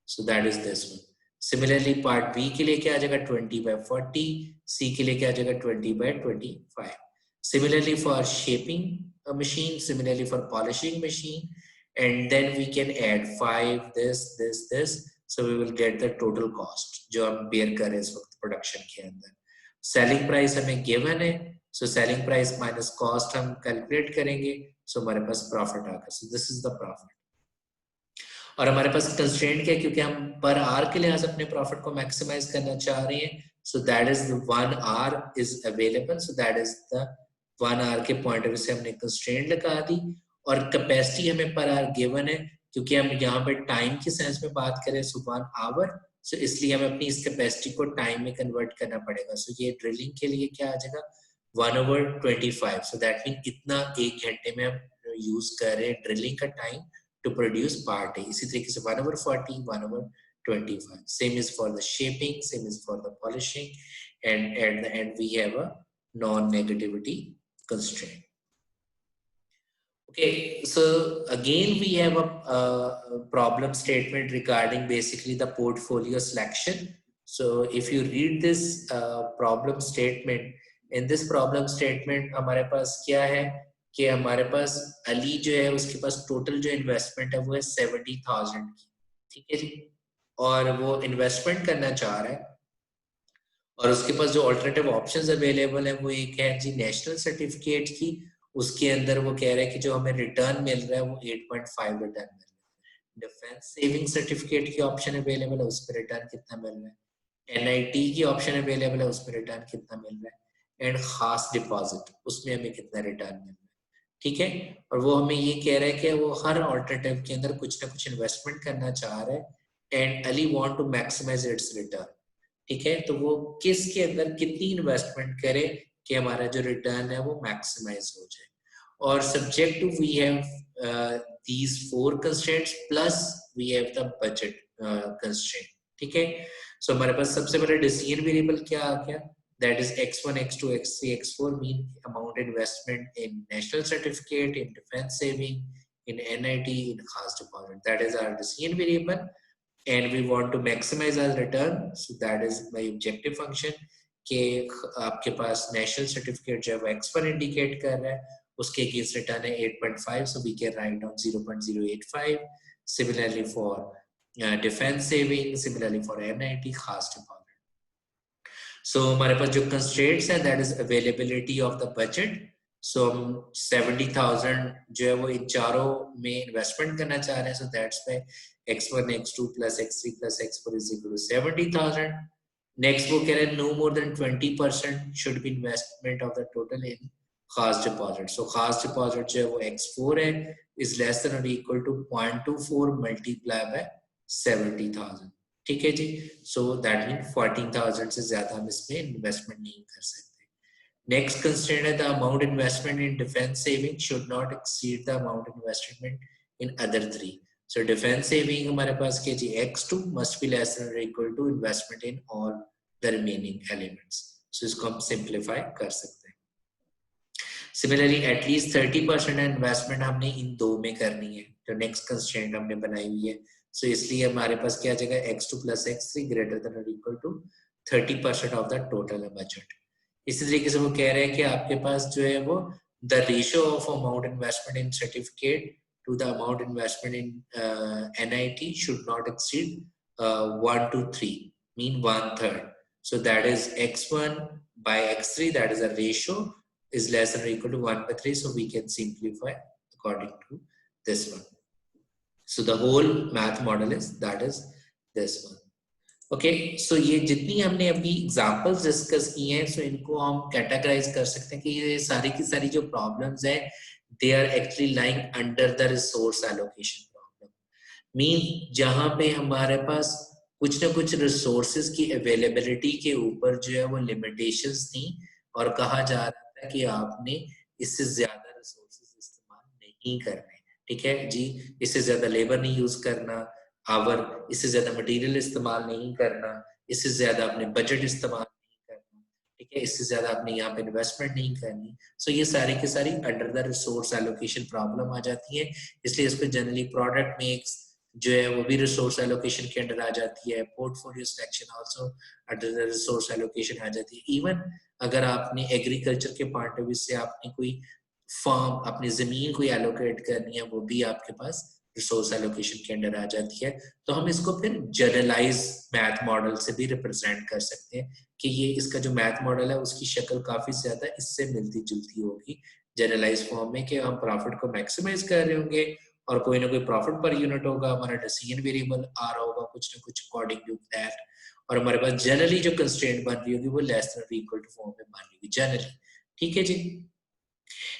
So that is this one. Similarly part B के लिए क्या आ जाएगा 20/40, सी के लिए क्या आ जाएगा 20/25। Similarly for shaping a machine, similarly for polishing machine, and then we can add 5 this, so we will get the total cost जो हम bear कर रहे हैं इस वक्त प्रोडक्शन के अंदर। सेलिंग प्राइस हमें गिवन है, so selling price minus cost हम कैलकुलेट करेंगे, सो हमारे पास प्रॉफिट आ गया। सो दिस इज द प्रॉफिट। और हमारे पास कंस्ट्रेंट क्या है, क्योंकि हम पर आर के लिहाज अपने प्रॉफिट को मैक्सिमाइज करना चाह रहे हैं, so that is 1 R is available, so that is the 1 R के पॉइंट ऑफ व्यू से हमने कंस्ट्रेंट लगा दी। और कैपेसिटी हमें पर आर गिवन है, क्योंकि हम यहाँ पे टाइम के सेंस में बात करें सो 1 आवर, सो इसलिए हमें अपनी इस कैपेसिटी को टाइम में कन्वर्ट करना पड़ेगा। सो ये ड्रिलिंग के लिए क्या आ जाएगा 1/25, सो दैट मीन इतना 1 घंटे में हम यूज कर रहे हैं ड्रिलिंग का time to produce part A. इसी तरीके से 1/40, 1/25. Same is for the shaping, same is for the polishing, and at the end we have a non-negativity constraint. Okay, so again we have a problem statement regarding basically the portfolio selection. So if you read this problem statement, in this problem statement हमारे पास क्या है कि हमारे पास अली जो है उसके पास total जो इन्वेस्टमेंट है वो है 70,000 की, ठीक है जी, और वो इन्वेस्टमेंट करना चाह रहा है, और उसके पास जो अल्टरनेटिव ऑप्शंस अवेलेबल है वो एक है जी नेशनल सर्टिफिकेट की, उसके अंदर वो कह रहा है कि जो हमें रिटर्न मिल रहा है वो 8.5 रिटर्न मिल रहा है। डिफेंस सेविंग सर्टिफिकेट की ऑप्शन अवेलेबल है, उस पर रिटर्न कितना मिल रहा है। एनआईटी की ऑप्शन अवेलेबल है, उस पर रिटर्न कितना मिल रहा है। एंड खास डिपॉजिट, उसमें हमें कितना रिटर्न मिल रहा है, ठीक है। और वो हमें ये कह रहा है कि वो हर ऑल्टरनेटिव के अंदर कुछ ना कुछ इन्वेस्टमेंट करना चाह रहा है, एंड अली want to maximize its return, ठीक है। तो वो किसके अंदर कितनी इन्वेस्टमेंट करे कि हमारा जो रिटर्न है वो मैक्सिमाइज हो जाए। और subject to we have these 4 constraints plus we have the budget constraint, ठीक है। सो हमारे पास सबसे पहले डिसीजन वेरिएबल क्या आ गया, that is X1, X2, X3, X4 mean amount investment in national certificate, in defense saving, in NIT, in khas deposit. That is our decision variable, and we want to maximize our return. So that is my objective function कि आपके पास national certificate जो है वो X1 indicate कर रहा है, उसके against return है 8.5, so we can write down 0.085. Similarly for defense saving, similarly for NIT खास deposit. So हमारे पास जो constraints है that is availability of the budget. So 70,000 जो है वो इन चारों में इन्वेस्टमेंट करना चाह रहे हैं, so that's why X1, X2 plus X3 plus X4 is equal to 70,000. Next वो कह रहे हैं no more than 20% should be investment of the total in खास deposit. So खास deposit जो है वो X4 है is less than or equal to 0.24 multiply by 70,000. ठीक है जी. So that means 14,000 से ज्यादा हम इसमें इन्वेस्टमेंट नहीं कर सकते. Next constraint है the amount investment in defense saving should not exceed the amount investment in other three. So defense saving हमारे पास क्या जी X2 must be less than or equal to investment in all the remaining elements. So इसको हम simplify कर सकते हैं. Similarly at least 30% investment हमने इन दो में करनी है, तो next constraint हमने बनाई हुई है. So इसलिए हमारे पास क्या आ जाएगा X2 plus X3 greater than or equal to 30% of the total budget. इसी तरीके से वो कह रहे हैं कि आपके पास जो है वो the ratio of amount investment in certificate to the amount investment in NIT should not exceed 1 to 3, mean 1/3. So that is X1 by X3, that is a ratio is less than or equal to 1/3. So we can simplify according to this one. So the whole math model is that is this one. Okay, so ये जितनी हमने अभी examples discuss की हैं, so इनको हम categorise कर सकते हैं कि ये सारी की सारी जो प्रॉब्लम्स हैं they are actually lying under the resource allocation problem. Mean जहाँ पे हमारे पास कुछ ना कुछ रिसोर्सेज की अवेलेबिलिटी के ऊपर जो है वो लिमिटेशंस थी और कहा जा रहा था कि आपने इससे ज्यादा रिसोर्सेज इस्तेमाल नहीं करने. ठीक है जी, इससे ज्यादा लेबर नहीं यूज करना, आवर इससे ज्यादा मटेरियल इस्तेमाल नहीं करना, इससे ज्यादा अपने बजट इस्तेमाल नहीं करना. ठीक है, इससे ज्यादा आपने यहाँ पे इन्वेस्टमेंट नहीं करनी. सो ये सारी की सारी under the resource allocation problem आ जाती है. इसलिए इसको जनरली प्रोडक्ट मिक्स जो है वो भी रिसोर्स एलोकेशन के अंडर आ जाती है. Portfolio selection also under the resource allocation आ जाती है. इवन अगर आपने एग्रीकल्चर के पॉइंट ऑफ व्यू से आपने कोई फार्म, अपनी जमीन कोई एलोकेट करनी है, वो भी आपके पास रिसोर्स एलोकेशन के अंडर आ जाती है. तो हम इसको फिर जनरलाइज मैथ मॉडल से भी रिप्रेजेंट कर सकते हैं कि ये इसका जो मैथ मॉडल है उसकी शक्ल काफी ज्यादा इससे मिलती जुलती होगी जनरलाइज फॉर्म में, कि हम प्रॉफिट को मैक्सिमाइज कर रहे होंगे और कोई ना कोई प्रॉफिट पर यूनिट होगा, हमारा डिसीजन वेरिएबल आ रहा होगा कुछ ना कुछ अकॉर्डिंग टू दैट, और हमारे पास जनरली जो कंस्ट्रेंट बन रही होगी वो लेस देन और इक्वल टू फॉर्म में बन रही होगी जनरली. ठीक है जी.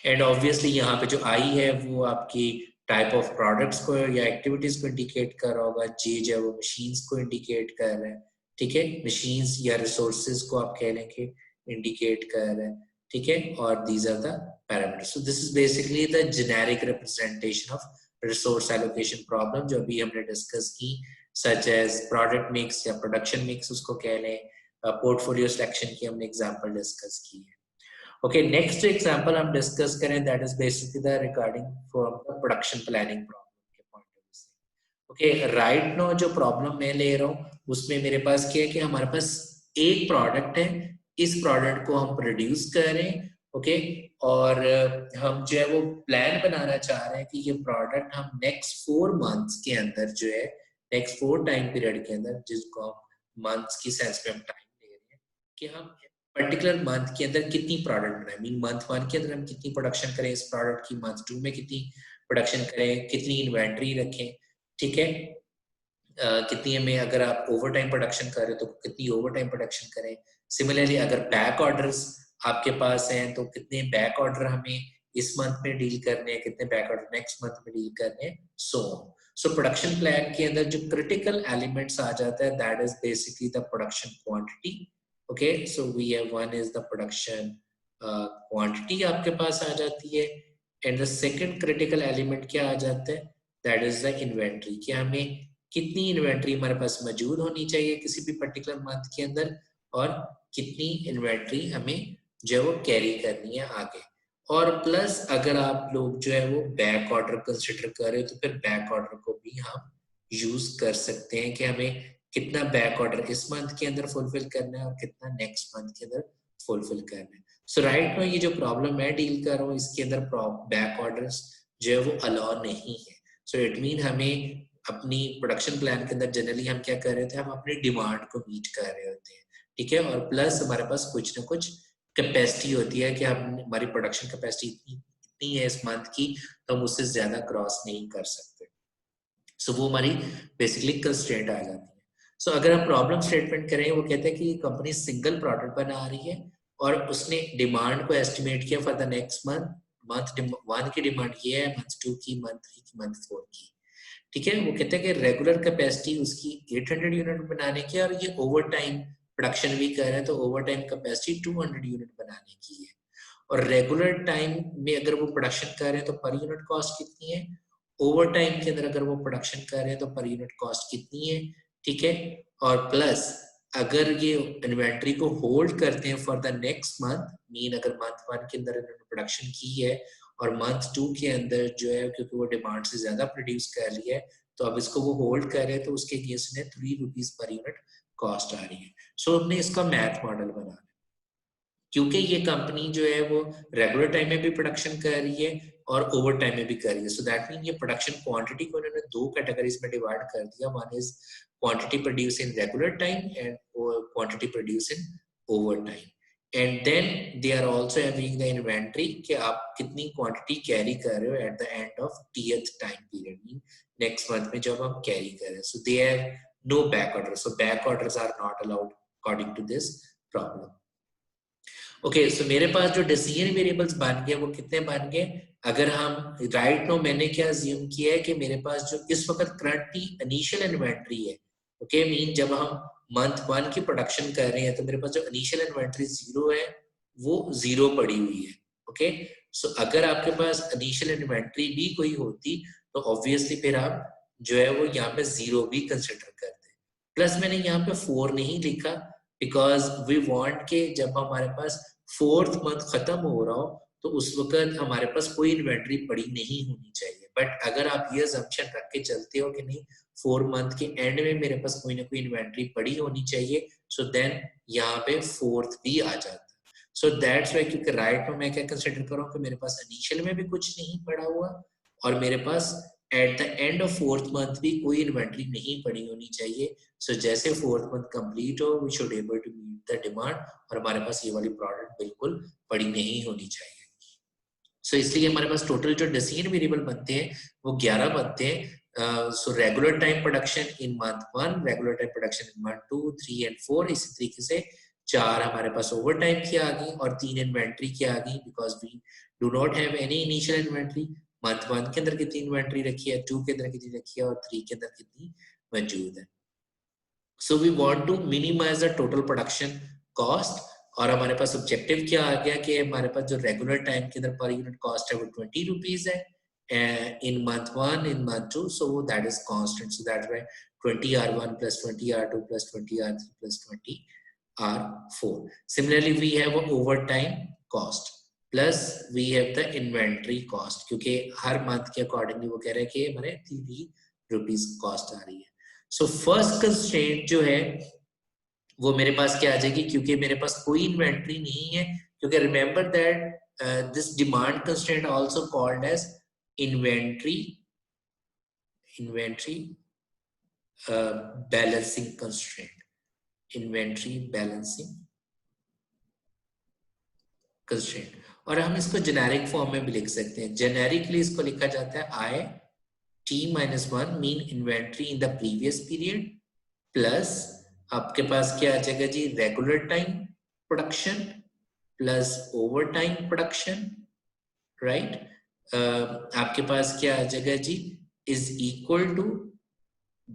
एंड ऑब्वियसली यहाँ पे जो आई है वो आपकी टाइप ऑफ प्रोडक्ट्स को या एक्टिविटीज को इंडिकेट कर रहा होगा. जे जो है वो मशीन्स को इंडिकेट कर रहा है. ठीक है, मशीन्स या रिसोर्सेज को आप कह लें कि इंडिकेट कर रहा है. ठीक है, और these are the parameters. So this is basically the generic representation of resource allocation problem जो अभी हमने डिस्कस की, सच एज प्रोडक्ट मिक्स या प्रोडक्शन मिक्स उसको कह लें. पोर्टफोलियो सिलेक्शन की हमने एग्जांपल डिस्कस की है. Okay, next example हम discuss करें that is basically the regarding from the production planning problem के point of view से. Okay, right now जो problem मैं ले रहा हूँ उसमें मेरे पास क्या है कि हमारे पास एक product है, इस product को हम produce कर रहे हैं. Okay, और हम जो है वो plan बनाना चाह रहे हैं कि ये product हम next 4 months के अंदर जो है next 4 time period के अंदर, जिसको हम months की sense में हम time ले रहे हैं, कि हम पर्टिकुलर मंथ के अंदर कितनी प्रोडक्ट बनाए. मीन मंथ 1 के अंदर हम कितनी प्रोडक्शन करें इस प्रोडक्ट की, मंथ 2 में कितनी प्रोडक्शन करें, कितनी इन्वेंट्री रखें. ठीक है, कितनी हमें, अगर आप ओवर टाइम प्रोडक्शन कर रहे हो तो कितनी ओवर टाइम प्रोडक्शन करें. सिमिलरली अगर बैक ऑर्डर्स आपके पास हैं तो कितने बैक ऑर्डर हमें इस मंथ में डील करने हैं, कितने बैक ऑर्डर नेक्स्ट मंथ में डील करने हैं, so on. So production plan के अंदर जो क्रिटिकल एलिमेंट्स आ जाता है that is basically the production quantity. Okay, so we have one is the production quantity आपके पास आ जाती है, and the second critical element क्या आ जाता है, that is the inventory. कि हमें कितनी इन्वेंट्री हमारे पास मौजूद होनी चाहिए किसी भी पर्टिकुलर मंथ के अंदर, और कितनी इन्वेंट्री हमें जो है वो कैरी करनी है आगे। और प्लस अगर आप लोग जो है वो बैक ऑर्डर कंसिडर करें तो फिर बैक ऑर्डर को भी हम यूज कर सकते हैं कि हमें कितना बैक ऑर्डर इस मंथ के अंदर फुलफिल करना है और कितना नेक्स्ट मंथ के अंदर फुलफिल करना है। सो राइट में ये जो प्रॉब्लम मैं डील कर रहा हूँ इसके अंदर बैक ऑर्डर्स जो है वो अलाउ नहीं है। सो इट मीन हमें अपनी प्रोडक्शन प्लान के अंदर जनरली हम क्या कर रहे थे, हम अपनी डिमांड को मीट कर रहे होते हैं, ठीक है। और प्लस हमारे पास कुछ ना कुछ कैपेसिटी होती है कि हम हमारी प्रोडक्शन कैपेसिटी इतनी है इस मंथ की, तो हम उससे ज्यादा क्रॉस नहीं कर सकते। सो वो हमारी बेसिकली कंस्ट्रेंट आ जाती है। सो अगर हम प्रॉब्लम स्टेटमेंट करें, वो कहते हैं कि कंपनी सिंगल प्रोडक्ट बना रही है और उसने डिमांड को एस्टिमेट किया for the next month. Month 1 की डिमांड ये है, मंथ 2 की, मंथ 3 की, मंथ 4 की, ठीक है। वो कहते हैं कि रेगुलर कैपेसिटी उसकी 800 यूनिट बनाने की, और ये ओवर टाइम प्रोडक्शन भी कर रहे हैं तो ओवर टाइम कैपेसिटी 200 यूनिट बनाने की है। और रेगुलर टाइम में अगर वो प्रोडक्शन कर रहे हैं तो पर यूनिट कॉस्ट कितनी है, ओवर टाइम के अंदर अगर वो प्रोडक्शन कर रहे हैं तो पर यूनिट कॉस्ट कितनी है, ठीक है। और प्लस अगर ये इन्वेंट्री को होल्ड करते हैं for the next month, mean अगर मंथ 1 के अंदर इन्होंने प्रोडक्शन की है और मंथ 2 के अंदर जो है क्योंकि वो डिमांड से ज्यादा प्रोड्यूस कर रही है तो अब इसको वो होल्ड कर रहे हैं, तो उसके अगेंस्ट में 3 रुपीज पर यूनिट कॉस्ट आ रही है। सो हमने इसका मैथ मॉडल बना, क्योंकि ये कंपनी जो है वो रेगुलर टाइम में भी प्रोडक्शन कर रही है और ओवर टाइम में भी कर रही है। सो दैट मीन ये प्रोडक्शन क्वांटिटी को इन्होंने 2 कैटेगरीज में डिवाइड कर दिया। One is quantity produce in regular time and quantity produce in over time. And then they are also having the inventory कि आप कितनी क्वांटिटी कैरी कर रहे हो at the end of tth time period, mean next month में जब हम carry कर रहे हैं। So they have no back order, so back orders are not allowed according to this problem. Okay, so मेरे पास जो डिसीजन वेरिएबल्स बन गए वो कितने बन गए, अगर हम राइट नो मैंने क्या अज्यूम किया है कि मेरे पास जो इस वक्त करंटली इनिशियल इन्वेंट्री है, ओके, मीन जब हम मंथ 1 की प्रोडक्शन कर रहे हैं तो मेरे पास जो इनिशियल इन्वेंट्री 0 है वो 0 पड़ी हुई है। ओके, सो अगर आपके पास इनिशियल इन्वेंट्री भी कोई होती तो ऑब्वियसली फिर आप जो है वो यहाँ पे 0 भी कंसिडर करते। प्लस मैंने यहाँ पे 4 नहीं लिखा बिकॉज वी वांट के जब हमारे पास 4th मंथ खत्म हो रहा हो तो उस वक्त हमारे पास कोई इन्वेंट्री पड़ी नहीं होनी चाहिए। बट अगर आप ये असम्पशन रख के चलते हो कि नहीं 4 मंथ के एंड में मेरे पास कोई ना कोई इन्वेंट्री पड़ी होनी चाहिए, सो देन यहाँ पे 4th भी आ जाता है। सो दैट्स वाई, क्योंकि राइट में मैं क्या कंसिडर कर रहा हूँ कि मेरे पास इनिशियल में भी कुछ नहीं पड़ा हुआ और मेरे पास at the end of 4th month भी कोई इन्वेंट्री नहीं पड़ी होनी चाहिए। सो जैसे 4th मंथ कंप्लीट हो we should able to meet the demand और हमारे पास ये वाली प्रोडक्ट बिल्कुल पड़ी नहीं होनी चाहिए। सो इसलिए हमारे पास टोटल जो डिसीजन वेरिएबल बनते हैं वो 11 बनते हैं। So regular time production in month 1, regular time production in month 2, 3 and 4, इसी तरीके से 4 हमारे पास ओवर टाइम की आ गई और 3 इन्वेंट्री की आ गई because we do not have any initial inventory. Month 1 के अंदर कितनी इन्वेंट्री रखी है, 2 के अंदर कितनी रखी है और 3 के अंदर कितनी मौजूद है। So we want to minimize the total production cost और हमारे पास ऑब्जेक्टिव क्या आ गया कि हमारे पास जो रेगुलर टाइम के अंदर पर यूनिट कॉस्ट है वो 20 रुपीज है in month 1, in month 2, so that is constant. So that's why 20R1 plus 20R2 plus 20R3 plus 20R4. Similarly, we have a overtime cost plus we have the inventory cost, क्योंकि हर month के accordingly वो कह रहे हैं कि हमारे 3 rupees cost आ रही है। सो फर्स्ट कंस्ट्रेंट जो है वो मेरे पास क्या आ जाएगी, क्योंकि मेरे पास कोई इन्वेंट्री नहीं है, क्योंकि remember that this demand constraint also called as inventory balancing constraint, inventory balancing constraint। और हम इसको जेनेरिक फॉर्म में भी लिख सकते हैं। जेनेरिकली इसको लिखा जाता है I T-1 mean inventory in the previous period plus आपके पास क्या आ जाएगा जी, regular time production plus over time production, right. आपके पास क्या आ जाएगा जी, is equal to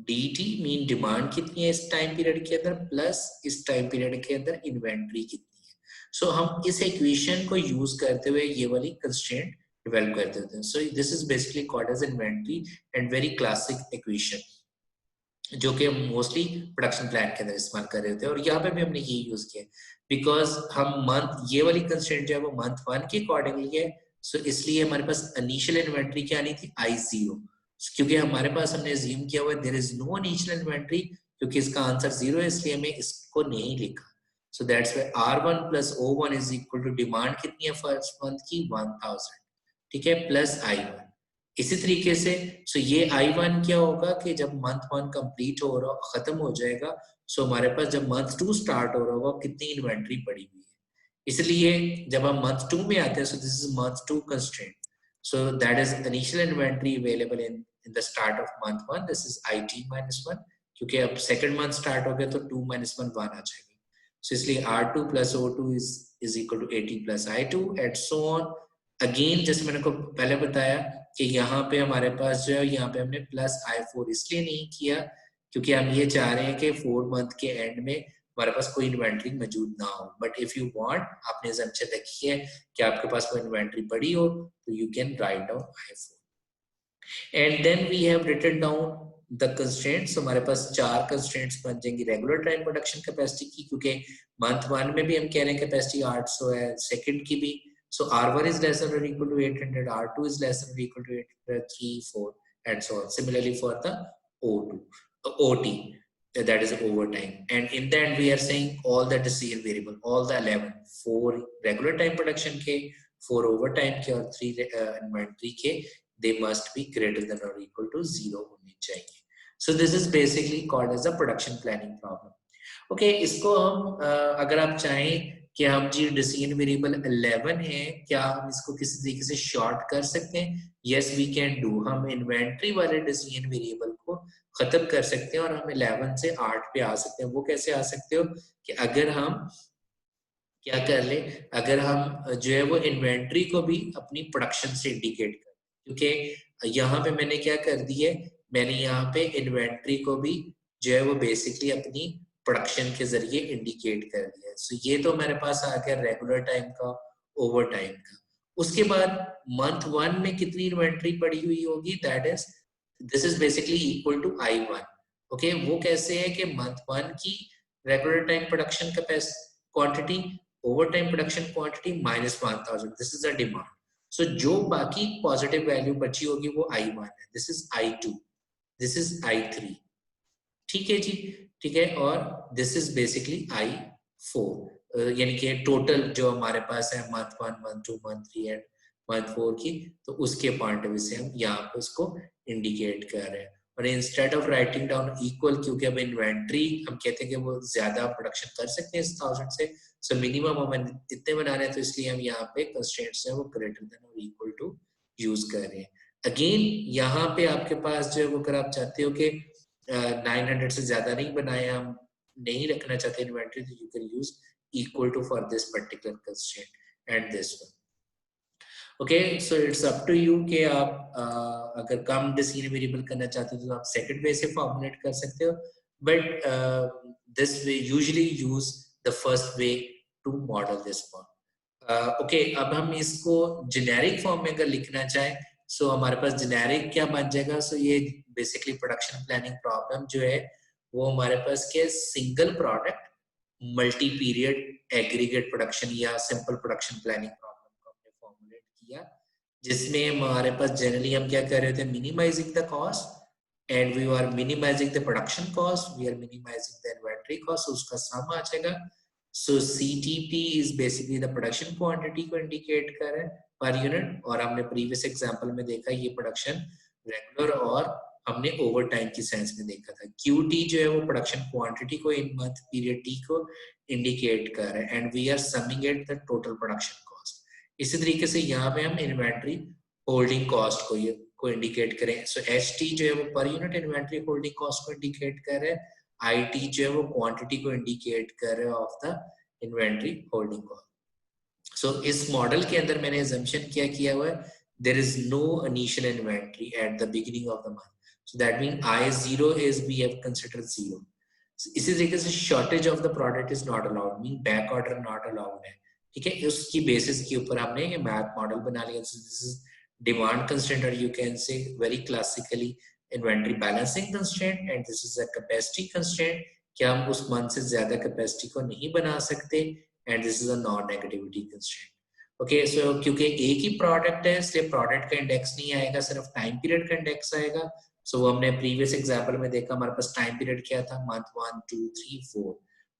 dt mean demand कितनी है इस टाइम पीरियड के अंदर प्लस इस टाइम पीरियड के अंदर इन्वेंट्री कितनी है। सो हम इस इक्वेशन को यूज करते हुए ये वाली कंस्ट्रेंट डेवलप कर देते हैं। So this is basically called as inventory and very classic equation. जो कि हम मोस्टली प्रोडक्शन प्लान के अंदर इस्तेमाल कर रहे थे, और यहाँ पे भी हमने ये यूज किया बिकॉज हम मंथ, ये वाली कंस्ट्रेंट जो है वो मंथ 1 के अकॉर्डिंगली है। सो इसलिए हमारे पास इनिशियल इन्वेंट्री क्या आनी थी, I0, क्योंकि हमारे पास हमने अज्यूम किया हुआ there is no initial inventory, क्योंकि इसका आंसर 0 है इसलिए हमें इसको नहीं लिखा। So that's why R1 plus O1 is equal to demand कितनी है फर्स्ट मंथ की 1000, ठीक है, प्लस I1। इसी तरीके से सो ये I1 क्या होगा कि जब मंथ 1 कंप्लीट हो रहा खत्म हो जाएगा, सो हमारे पास जब मंथ 2 स्टार्ट हो रहा होगा कितनी इन्वेंट्री पड़ी हुई है। इसलिए जब हम मंथ 2 में आते हैं, so this is month 2 constraint, so that is initial inventory available in the start of month 1, this is IT minus 1, क्योंकि अब सेकंड मंथ स्टार्ट हो गया तो 2 minus 1 1 आ जाएगा। सो इसलिए R2 plus O2 is equal to AT plus I2 and so on। Again जैसे मैंने को पहले बताया कि यहाँ पे हमारे पास जो है, यहाँ पे हमने प्लस I4 इसलिए नहीं किया क्योंकि हम ये चाह रहे हैं कि 4 मंथ के एंड में हमारे पास कोई इन्वेंट्री मौजूद ना हो। बट इफ यू वांट, आपने assumption रखी है कि आपके पास कोई इन्वेंट्री पड़ी हो, तो you can write down I4 and then we have written down the constraints. हमारे पास 4 कंस्ट्रेंट्स बन जाएंगी रेगुलर टाइम प्रोडक्शन कैपेसिटी की, क्योंकि मंथ 1 में भी हम कह रहे हैं कैपेसिटी 800 है, सेकंड की भी। So R1 is less than or equal to 800, R2 is less than or equal to 800, 3, 4, and so on. Similarly for the O2, OT, that is overtime. And in the end, we are saying all the decision variable, all the 11, 4 regular time production ke, 4 overtime ke, और 3 inventory ke, they must be greater than or equal to 0 होने चाहिए. So this is basically called as a production planning problem. Okay, इसको हम अगर आप चाहें कि हम जी डिसीजन वेरिएबल 11 है, क्या हम इसको किसी तरीके से शॉर्ट कर सकते हैं? Yes we can do. हम इन्वेंट्री वाले डिसीजन वेरिएबल को खत्म कर सकते हैं और हम 11 से 8 पे आ सकते हैं। वो कैसे आ सकते हो कि अगर हम क्या कर ले, अगर हम जो है वो इन्वेंट्री को भी अपनी प्रोडक्शन से इंडिकेट कर, क्योंकि यहाँ पे मैंने क्या कर दी है, मैंने यहाँ पे इन्वेंट्री को भी जो है वो बेसिकली अपनी प्रोडक्शन के जरिए इंडिकेट कर दिया है। सो ये तो मेरे पास आ गया रेगुलर टाइम का, ओवर टाइम का। उसके बाद मंथ 1 में कितनी इन्वेंट्री पड़ी हुई होगी, that is this is basically equal to I1। Okay, वो कैसे है कि मंथ 1 की regular time production capacity quantity over time production quantity minus 1000, this is the demand. So जो बाकी पॉजिटिव वैल्यू बची होगी वो I1 है, this is I2, this is I3, ठीक है जी, ठीक है। और दिस इज बेसिकली I4, यानी कि टोटल जो हमारे पास है month 1, month 2, month 3 and month 4 की, तो उसके पॉइंट ऑफ व्यू से हम यहाँ पे उसको इंडिकेट कर रहे हैं। और instead of writing down equal, क्योंकि अब इन्वेंट्री हम कहते हैं कि वो ज्यादा प्रोडक्शन कर सकते हैं इस 1000 से, सो मिनिमम हम इतने बना रहे हैं, तो इसलिए हम यहाँ पे कंस्ट्रेंट्स है वो ग्रेटर देन और इक्वल टू यूज कर रहे हैं। अगेन यहाँ पे आपके पास जो है वो अगर आप चाहते हो कि 900 से ज्यादा नहीं बनाया, हम नहीं रखना चाहते इन्वेंट्री, तो you can use equal to for this particular constraint and this one. Okay, so it's up to you कि आप अगर कम डिसीजन वेरिएबल करना चाहते हो तो आप सेकंड वे से फॉर्मुलेट कर सकते हो, but this way usually use the first way to model this one. Okay, अब हम इसको जेनेरिक फॉर्म में अगर लिखना चाहें, सो हमारे पास जेनेरिक क्या बन जाएगा, सो ये बेसिकली प्रोडक्शन प्लानिंग प्रॉब्लम जो है वो हमारे पास क्या, single product multi period aggregate production या सिंपल प्रोडक्शन प्लानिंग प्रॉब्लम को हमने फॉर्मुलेट किया, जिसमें हमारे पास जनरली हम क्या कर रहे थे, minimizing the cost and we are minimizing the production cost, we are minimizing the inventory cost, उसका सम आ जाएगा। So CTP is basically the production quantity को इंडिकेट कर रहा है पर यूनिट, और हमने प्रीवियस एग्जांपल में देखा ये प्रोडक्शन रेगुलर और हमने ओवर टाइम की सेंस में देखा था। QT जो है वो प्रोडक्शन क्वांटिटी को इन मंथ पीरियड T को इंडिकेट कर रहा है and we are summing it the total production cost. इसी तरीके से यहाँ पे हम इन्वेंट्री होल्डिंग कॉस्ट को इंडिकेट करें, सो HT जो है वो per unit inventory holding cost को इंडिकेट कर रहा है, IT जो है वो क्वांटिटी को इंडिकेट कर रहा है of the inventory holding cost. So इस मॉडल के अंदर मैंने assumption क्या किया हुआ है, there is no initial inventory at the beginning of the month, so that means I0 is we have considered 0. इसी तरीके से shortage of the product is not allowed, mean back order not allowed है, ठीक है। उसकी basis के ऊपर हमने ये मैथ मॉडल बना लिया। दिस इज डिमांड कंस्ट्रेंट, और you can say very classically inventory balancing constraint and this is a capacity constraint कि हम उस मंथ से ज्यादा कैपेसिटी को नहीं बना सकते and this is a non negativity constraint. Okay so क्योंकि एक ही प्रोडक्ट है इसलिए प्रोडक्ट का इंडेक्स नहीं आएगा, सिर्फ टाइम पीरियड का इंडेक्स आएगा। सो वो हमने प्रीवियस एग्जांपल में देखा, हमारे पास टाइम पीरियड क्या था, मंथ 1 2 3 4।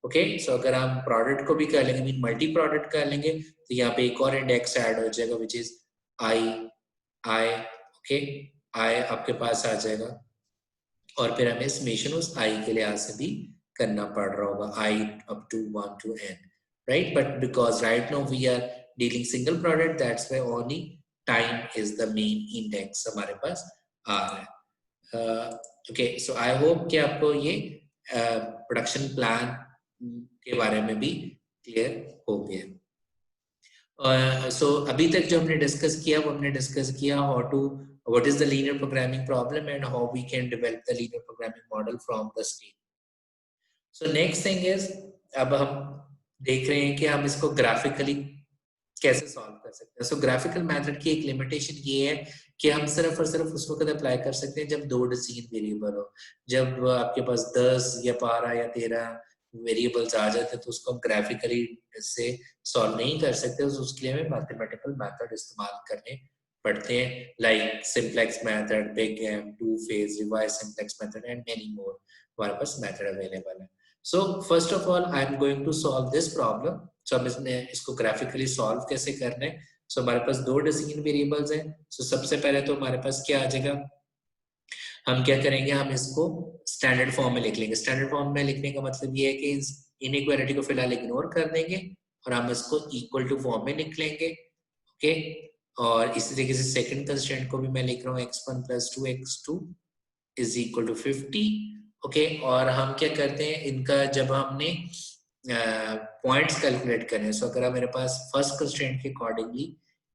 ओके सो अगर हम प्रोडक्ट को भी कर लेंगे, मीन मल्टी प्रोडक्ट कर लेंगे, तो यहाँ पे एक और इंडेक्स ऐड हो जाएगा which is I I. Okay I आपके पास आ जाएगा और फिर हमें समेशन उस आई के लिहाज से भी करना पड़ रहा होगा, I up to 1 to n, right? But because right now we are dealing single product, that's why only time is the main index हमारे पास आ रहा है। ओके सो आई होप कि आपको ये प्रोडक्शन प्लान के बारे में भी क्लियर हो गया। सो अभी तक जो हमने डिस्कस किया वो हमने डिस्कस किया how to what is the linear programming problem and how we can develop the linear programming model from the state. So next thing is अब हम देख रहे हैं कि हम इसको ग्राफिकली कैसे सॉल्व कर सकते हैं। सो ग्राफिकल मेथड की एक लिमिटेशन ये है कि हम सिर्फ और सिर्फ उस वक्त अप्लाई कर सकते हैं जब 2 डिसीजन वेरिएबल हो। जब आपके पास 10 या 12 या 13 वेरिएबल्स आ जाते हैं तो उसको हम ग्राफिकली से सॉल्व नहीं कर सकते, तो उसके लिए हमें मैथमेटिकल मेथड इस्तेमाल करने पढ़ते हैं, like simplex method, big M, two phase, revised simplex method and many more हमारे पास मेथड अवेलेबल है। So first of all I am going to solve this problem. So हम इसको ग्राफिकली सॉल्व कैसे करना है। सो हमारे पास 2 डिसीजन वेरिएबल्स हैं। सो सबसे पहले तो हमारे पास क्या आ जाएगा, हम क्या करेंगे, हम इसको स्टैंडर्ड फॉर्म में लिख लेंगे। स्टैंडर्ड फॉर्म में लिखने का मतलब ये है कि इस इनइक्वालिटी को फिलहाल इग्नोर कर देंगे और हम इसको इक्वल टू फॉर्म में लिख लेंगे। ओके और इसी तरीके से सेकंड कंस्ट्रेंट को भी मैं लिख रहा हूँ x1 + 2x2 = 50। ओके और हम क्या करते हैं, इनका जब हमने पॉइंट्स कैलकुलेट करें, सो अगर मेरे पास फर्स्ट कंस्ट्रेंट के अकॉर्डिंगली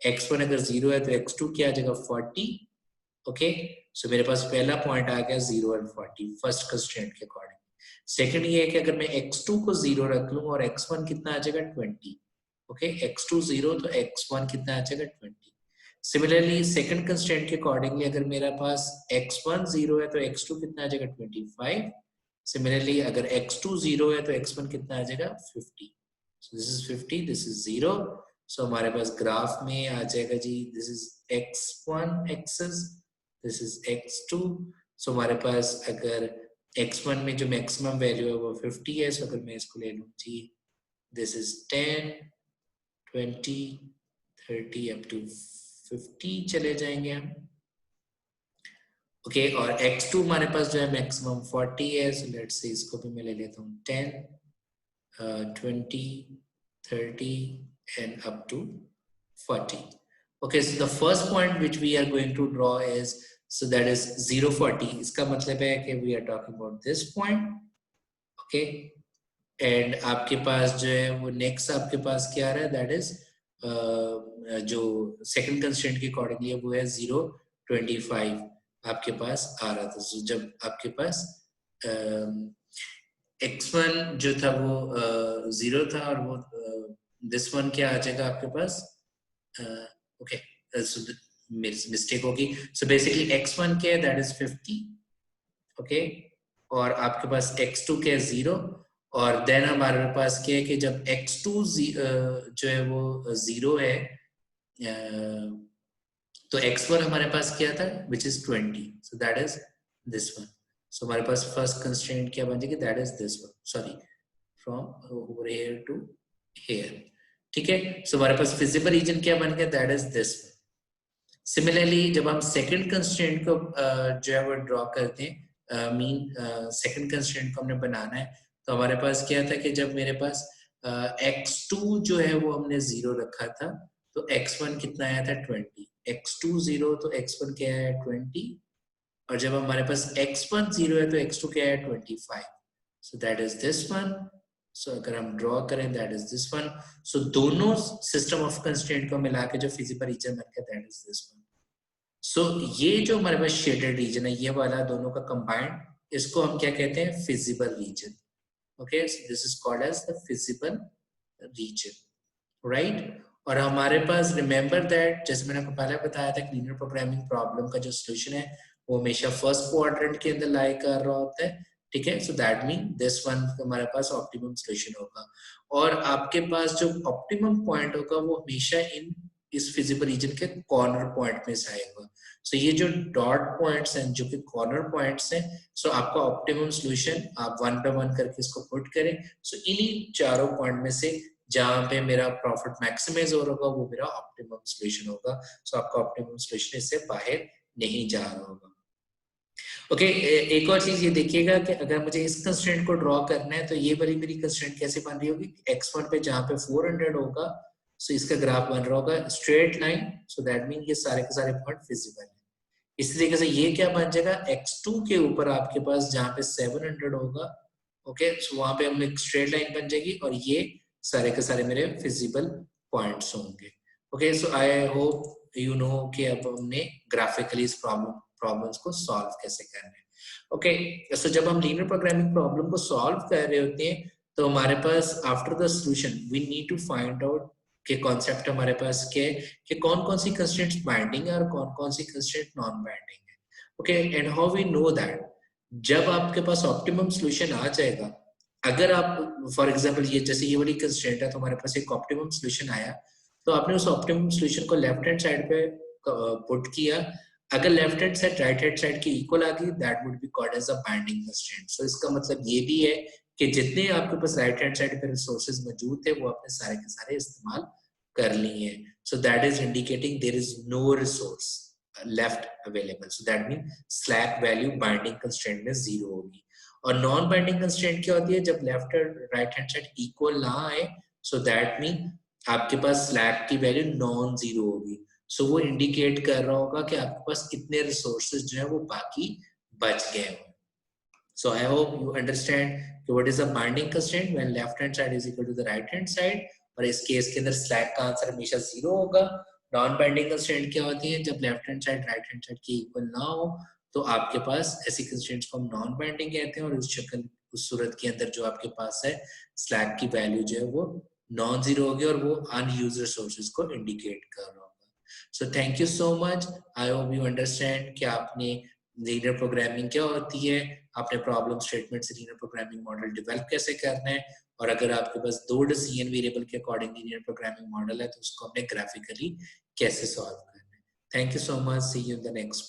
x1 अगर 0 है तो x2 क्या आ जाएगा 40। ओके सो मेरे पास पहला पॉइंट आ गया 0 और 40 फर्स्ट कंस्ट्रेंट के अकॉर्डिंग। सेकंड ये है कि अगर मैं x2 को 0 रख लूं और x1 कितना आ जाएगा 20। ओके x2 0 तो x1 कितना आ जाएगा 20। सिमिलरली सेकंड कंस्ट्रेंट के अकॉर्डिंगली अगर मेरे पास x1 0 है तो x2 कितना आ जाएगा 25। सिमिलरली अगर x2 0 है तो x1 कितना आ जाएगा 50। So this is 50, this is 0। So हमारे पास ग्राफ में आ जाएगा जी, this is x1 axis, this is x2। So हमारे पास अगर x1 में जो मैक्सिमम वैल्यू है वो 50 है। सो अगर मैं इसको ले लूं जी, दिस इज 10 20 30 अप टू 50 चले जाएंगे हम। ओके और x2 हमारे पास जो है मैक्सिमम 40 है। सो लेट्स से इसको भी मैं ले लेता हूँ 10 20 30 and up to 40. Okay, so the first point which we are going to draw is, so that is 0 40. इसका मतलब है कि we are talking about this point. Okay, and आपके पास जो है वो next आपके पास क्या आ रहा है, that is जो second constraint के accordingly है वो है 0 25 आपके पास आ रहा था। so जब आपके पास x1 जो था वो 0 था और वो दिस वन क्या आ जाएगा आपके पास, ओके मिस्टेक होगी। सो बेसिकली x1 क्या है, दैट इज 50। ओके और आपके पास x2 क्या है 0 और देन हमारे पास क्या है कि जब x2 जो है वो 0 है तो x1 हमारे पास क्या था which is 20। So that is this one. So हमारे पास फर्स्ट कंस्ट्रेंट क्या बन जाएगी, that is this one, sorry from over here to here. ठीक है सो हमारे पास फिजिबल रीजन क्या बन गया, that is this one. Similarly जब हम सेकंड कंस्ट्रेंट को जो है वो ड्रॉ करते हैं, मीन सेकंड कंस्ट्रेंट को हमने बनाना है, तो हमारे पास क्या था कि जब मेरे पास x2 जो है वो हमने 0 रखा था तो x1 कितना आया था 20। x2 0 तो x1 क्या है 20 और जब हमारे पास x1 0 है तो x2 क्या है 25। So that is this one. So अगर हम ड्रॉ करें that is this one. So दोनों सिस्टम ऑफ कंस्ट्रेंट को मिला के जो फिजिबल रीजन बन गया दैट इज दिस वन। सो ये जो हमारे पास शेडेड रीजन है ये वाला दोनों का कंबाइंड, इसको हम क्या कहते हैं feasible region. Okay so this is called as the feasible region, right. और हमारे पास रिमेंबर दैट जैसे मैंने आपको पहले बताया था लीनियर प्रोग्रामिंग प्रॉब्लम का जो सोल्यूशन है वो हमेशा फर्स्ट क्वाड्रेंट के अंदर लाई कर रहा होता है, ठीक है। So that mean this one हमारे पास ऑप्टिमम सॉल्यूशन होगा। और आपके पास जो ऑप्टिमम पॉइंट होगा वो हमेशा इन इस फिजिबल रीजन के कॉर्नर पॉइंट में से आएगा। सो ये जो डॉट पॉइंट्स हैं जो कि कॉर्नर पॉइंट्स हैं, सो आपका ऑप्टिमम सॉल्यूशन आप वन बाय वन करके इसको पुट करें। सो इन्हीं चारों पॉइंट में से जहां पे मेरा प्रॉफिट मैक्सिमाइज हो रहा होगा वो मेरा ऑप्टिमम सॉल्यूशन होगा। सो आपका ऑप्टिमम सॉल्यूशन इससे बाहर नहीं जा रहा होगा। ओके, एक और चीज ये देखिएगा कि अगर मुझे इस कंस्ट्रेंट को ड्रॉ करना है तो ये वाली मेरी कंस्ट्रेंट कैसे बन रही होगी, x1 पे जहां पे 400 होगा, सो इसका ग्राफ बन रहा होगा straight line. So that mean ये सारे के सारे पॉइंट फिजिबल है। इस तरीके से ये क्या बन जाएगा, x2 के ऊपर आपके पास जहां पे 700 होगा, ओके, सो वहां पे हम एक स्ट्रेट लाइन बन जाएगी और ये सारे के सारे मेरे फिजिबल पॉइंट्स होंगे। Okay, so I hope you know कि अब हमने ग्राफिकली इस प्रॉब्लम्स को सॉल्व कैसे करना है। ओके, सो जब हम लीनियर प्रोग्रामिंग प्रॉब्लम को सॉल्व कर रहे होते हैं तो हमारे पास after the solution we need to find out के कॉन्सेप्ट हमारे पास क्या है कि कौन कौन सी कंस्ट्रेंट्स बाइंडिंग है और कौन कौन सी कंस्ट्रेंट नॉन बाइंडिंग है। Okay, and how we know that, जब आपके पास ऑप्टिमम सॉल्यूशन आ जाएगा, अगर आप फॉर एग्जांपल ये जैसे ये वाली कंस्ट्रेंट है तो हमारे पास एक ऑप्टिमम सॉल्यूशन आया, तो आपने उस ऑप्टिमम सॉल्यूशन को लेफ्ट हैंड साइड पे पुट किया, अगर left hand side right hand side की इक्वल आ गई, that would be called as a binding constraint. So इसका मतलब ये भी है कि जितने आपके पास राइट हैंड साइड पे रिसोर्सेज मौजूद थे वो आपने सारे के सारे इस्तेमाल कर लिए। So that is indicating there is no resource left available. So that mean slack value binding constraint में 0 होगी। और नॉन बाइंडिंग कंस्ट्रेंट क्या होती है, जब लेफ्ट और राइट हैंड साइड इक्वल ना आए, सो दैट मीन आपके पास स्लैक की वैल्यू नॉन जीरो होगी। सो वो इंडिकेट कर रहा होगा कि आपके पास कितने रिसोर्सेज जो है वो बाकी बच गए हों। So I hope you understand what is a binding constraint when left hand side is equal to the right hand side, और इस केस के अंदर स्लैक का आंसर हमेशा 0 होगा। नॉन बाइंडिंग कंस्ट्रेंट क्या होती है, जब left hand side right hand side के इक्वल ना हो तो आपके पास ऐसी कंस्ट्रेंट्स को हम नॉन बाइंडिंग कहते हैं, और उस शक्ल उस सूरत के अंदर जो आपके पास है स्लैक की वैल्यू जो है वो नॉन जीरो होगी और वो अनयूज्ड रिसोर्सेज को इंडिकेट कर रहा होगा। So thank you so much, I hope you understand कि आपने लीनियर प्रोग्रामिंग क्या होती है, आपने प्रॉब्लम स्टेटमेंट से लीनियर प्रोग्रामिंग मॉडल डेवलप कैसे करना है, और अगर आपके पास 2 डिसीजन वेरिएबल के अकॉर्डिंग लीनियर प्रोग्रामिंग मॉडल है तो उसको हमने ग्राफिकली कैसे सॉल्व करना है। Thank you so much, see you in the next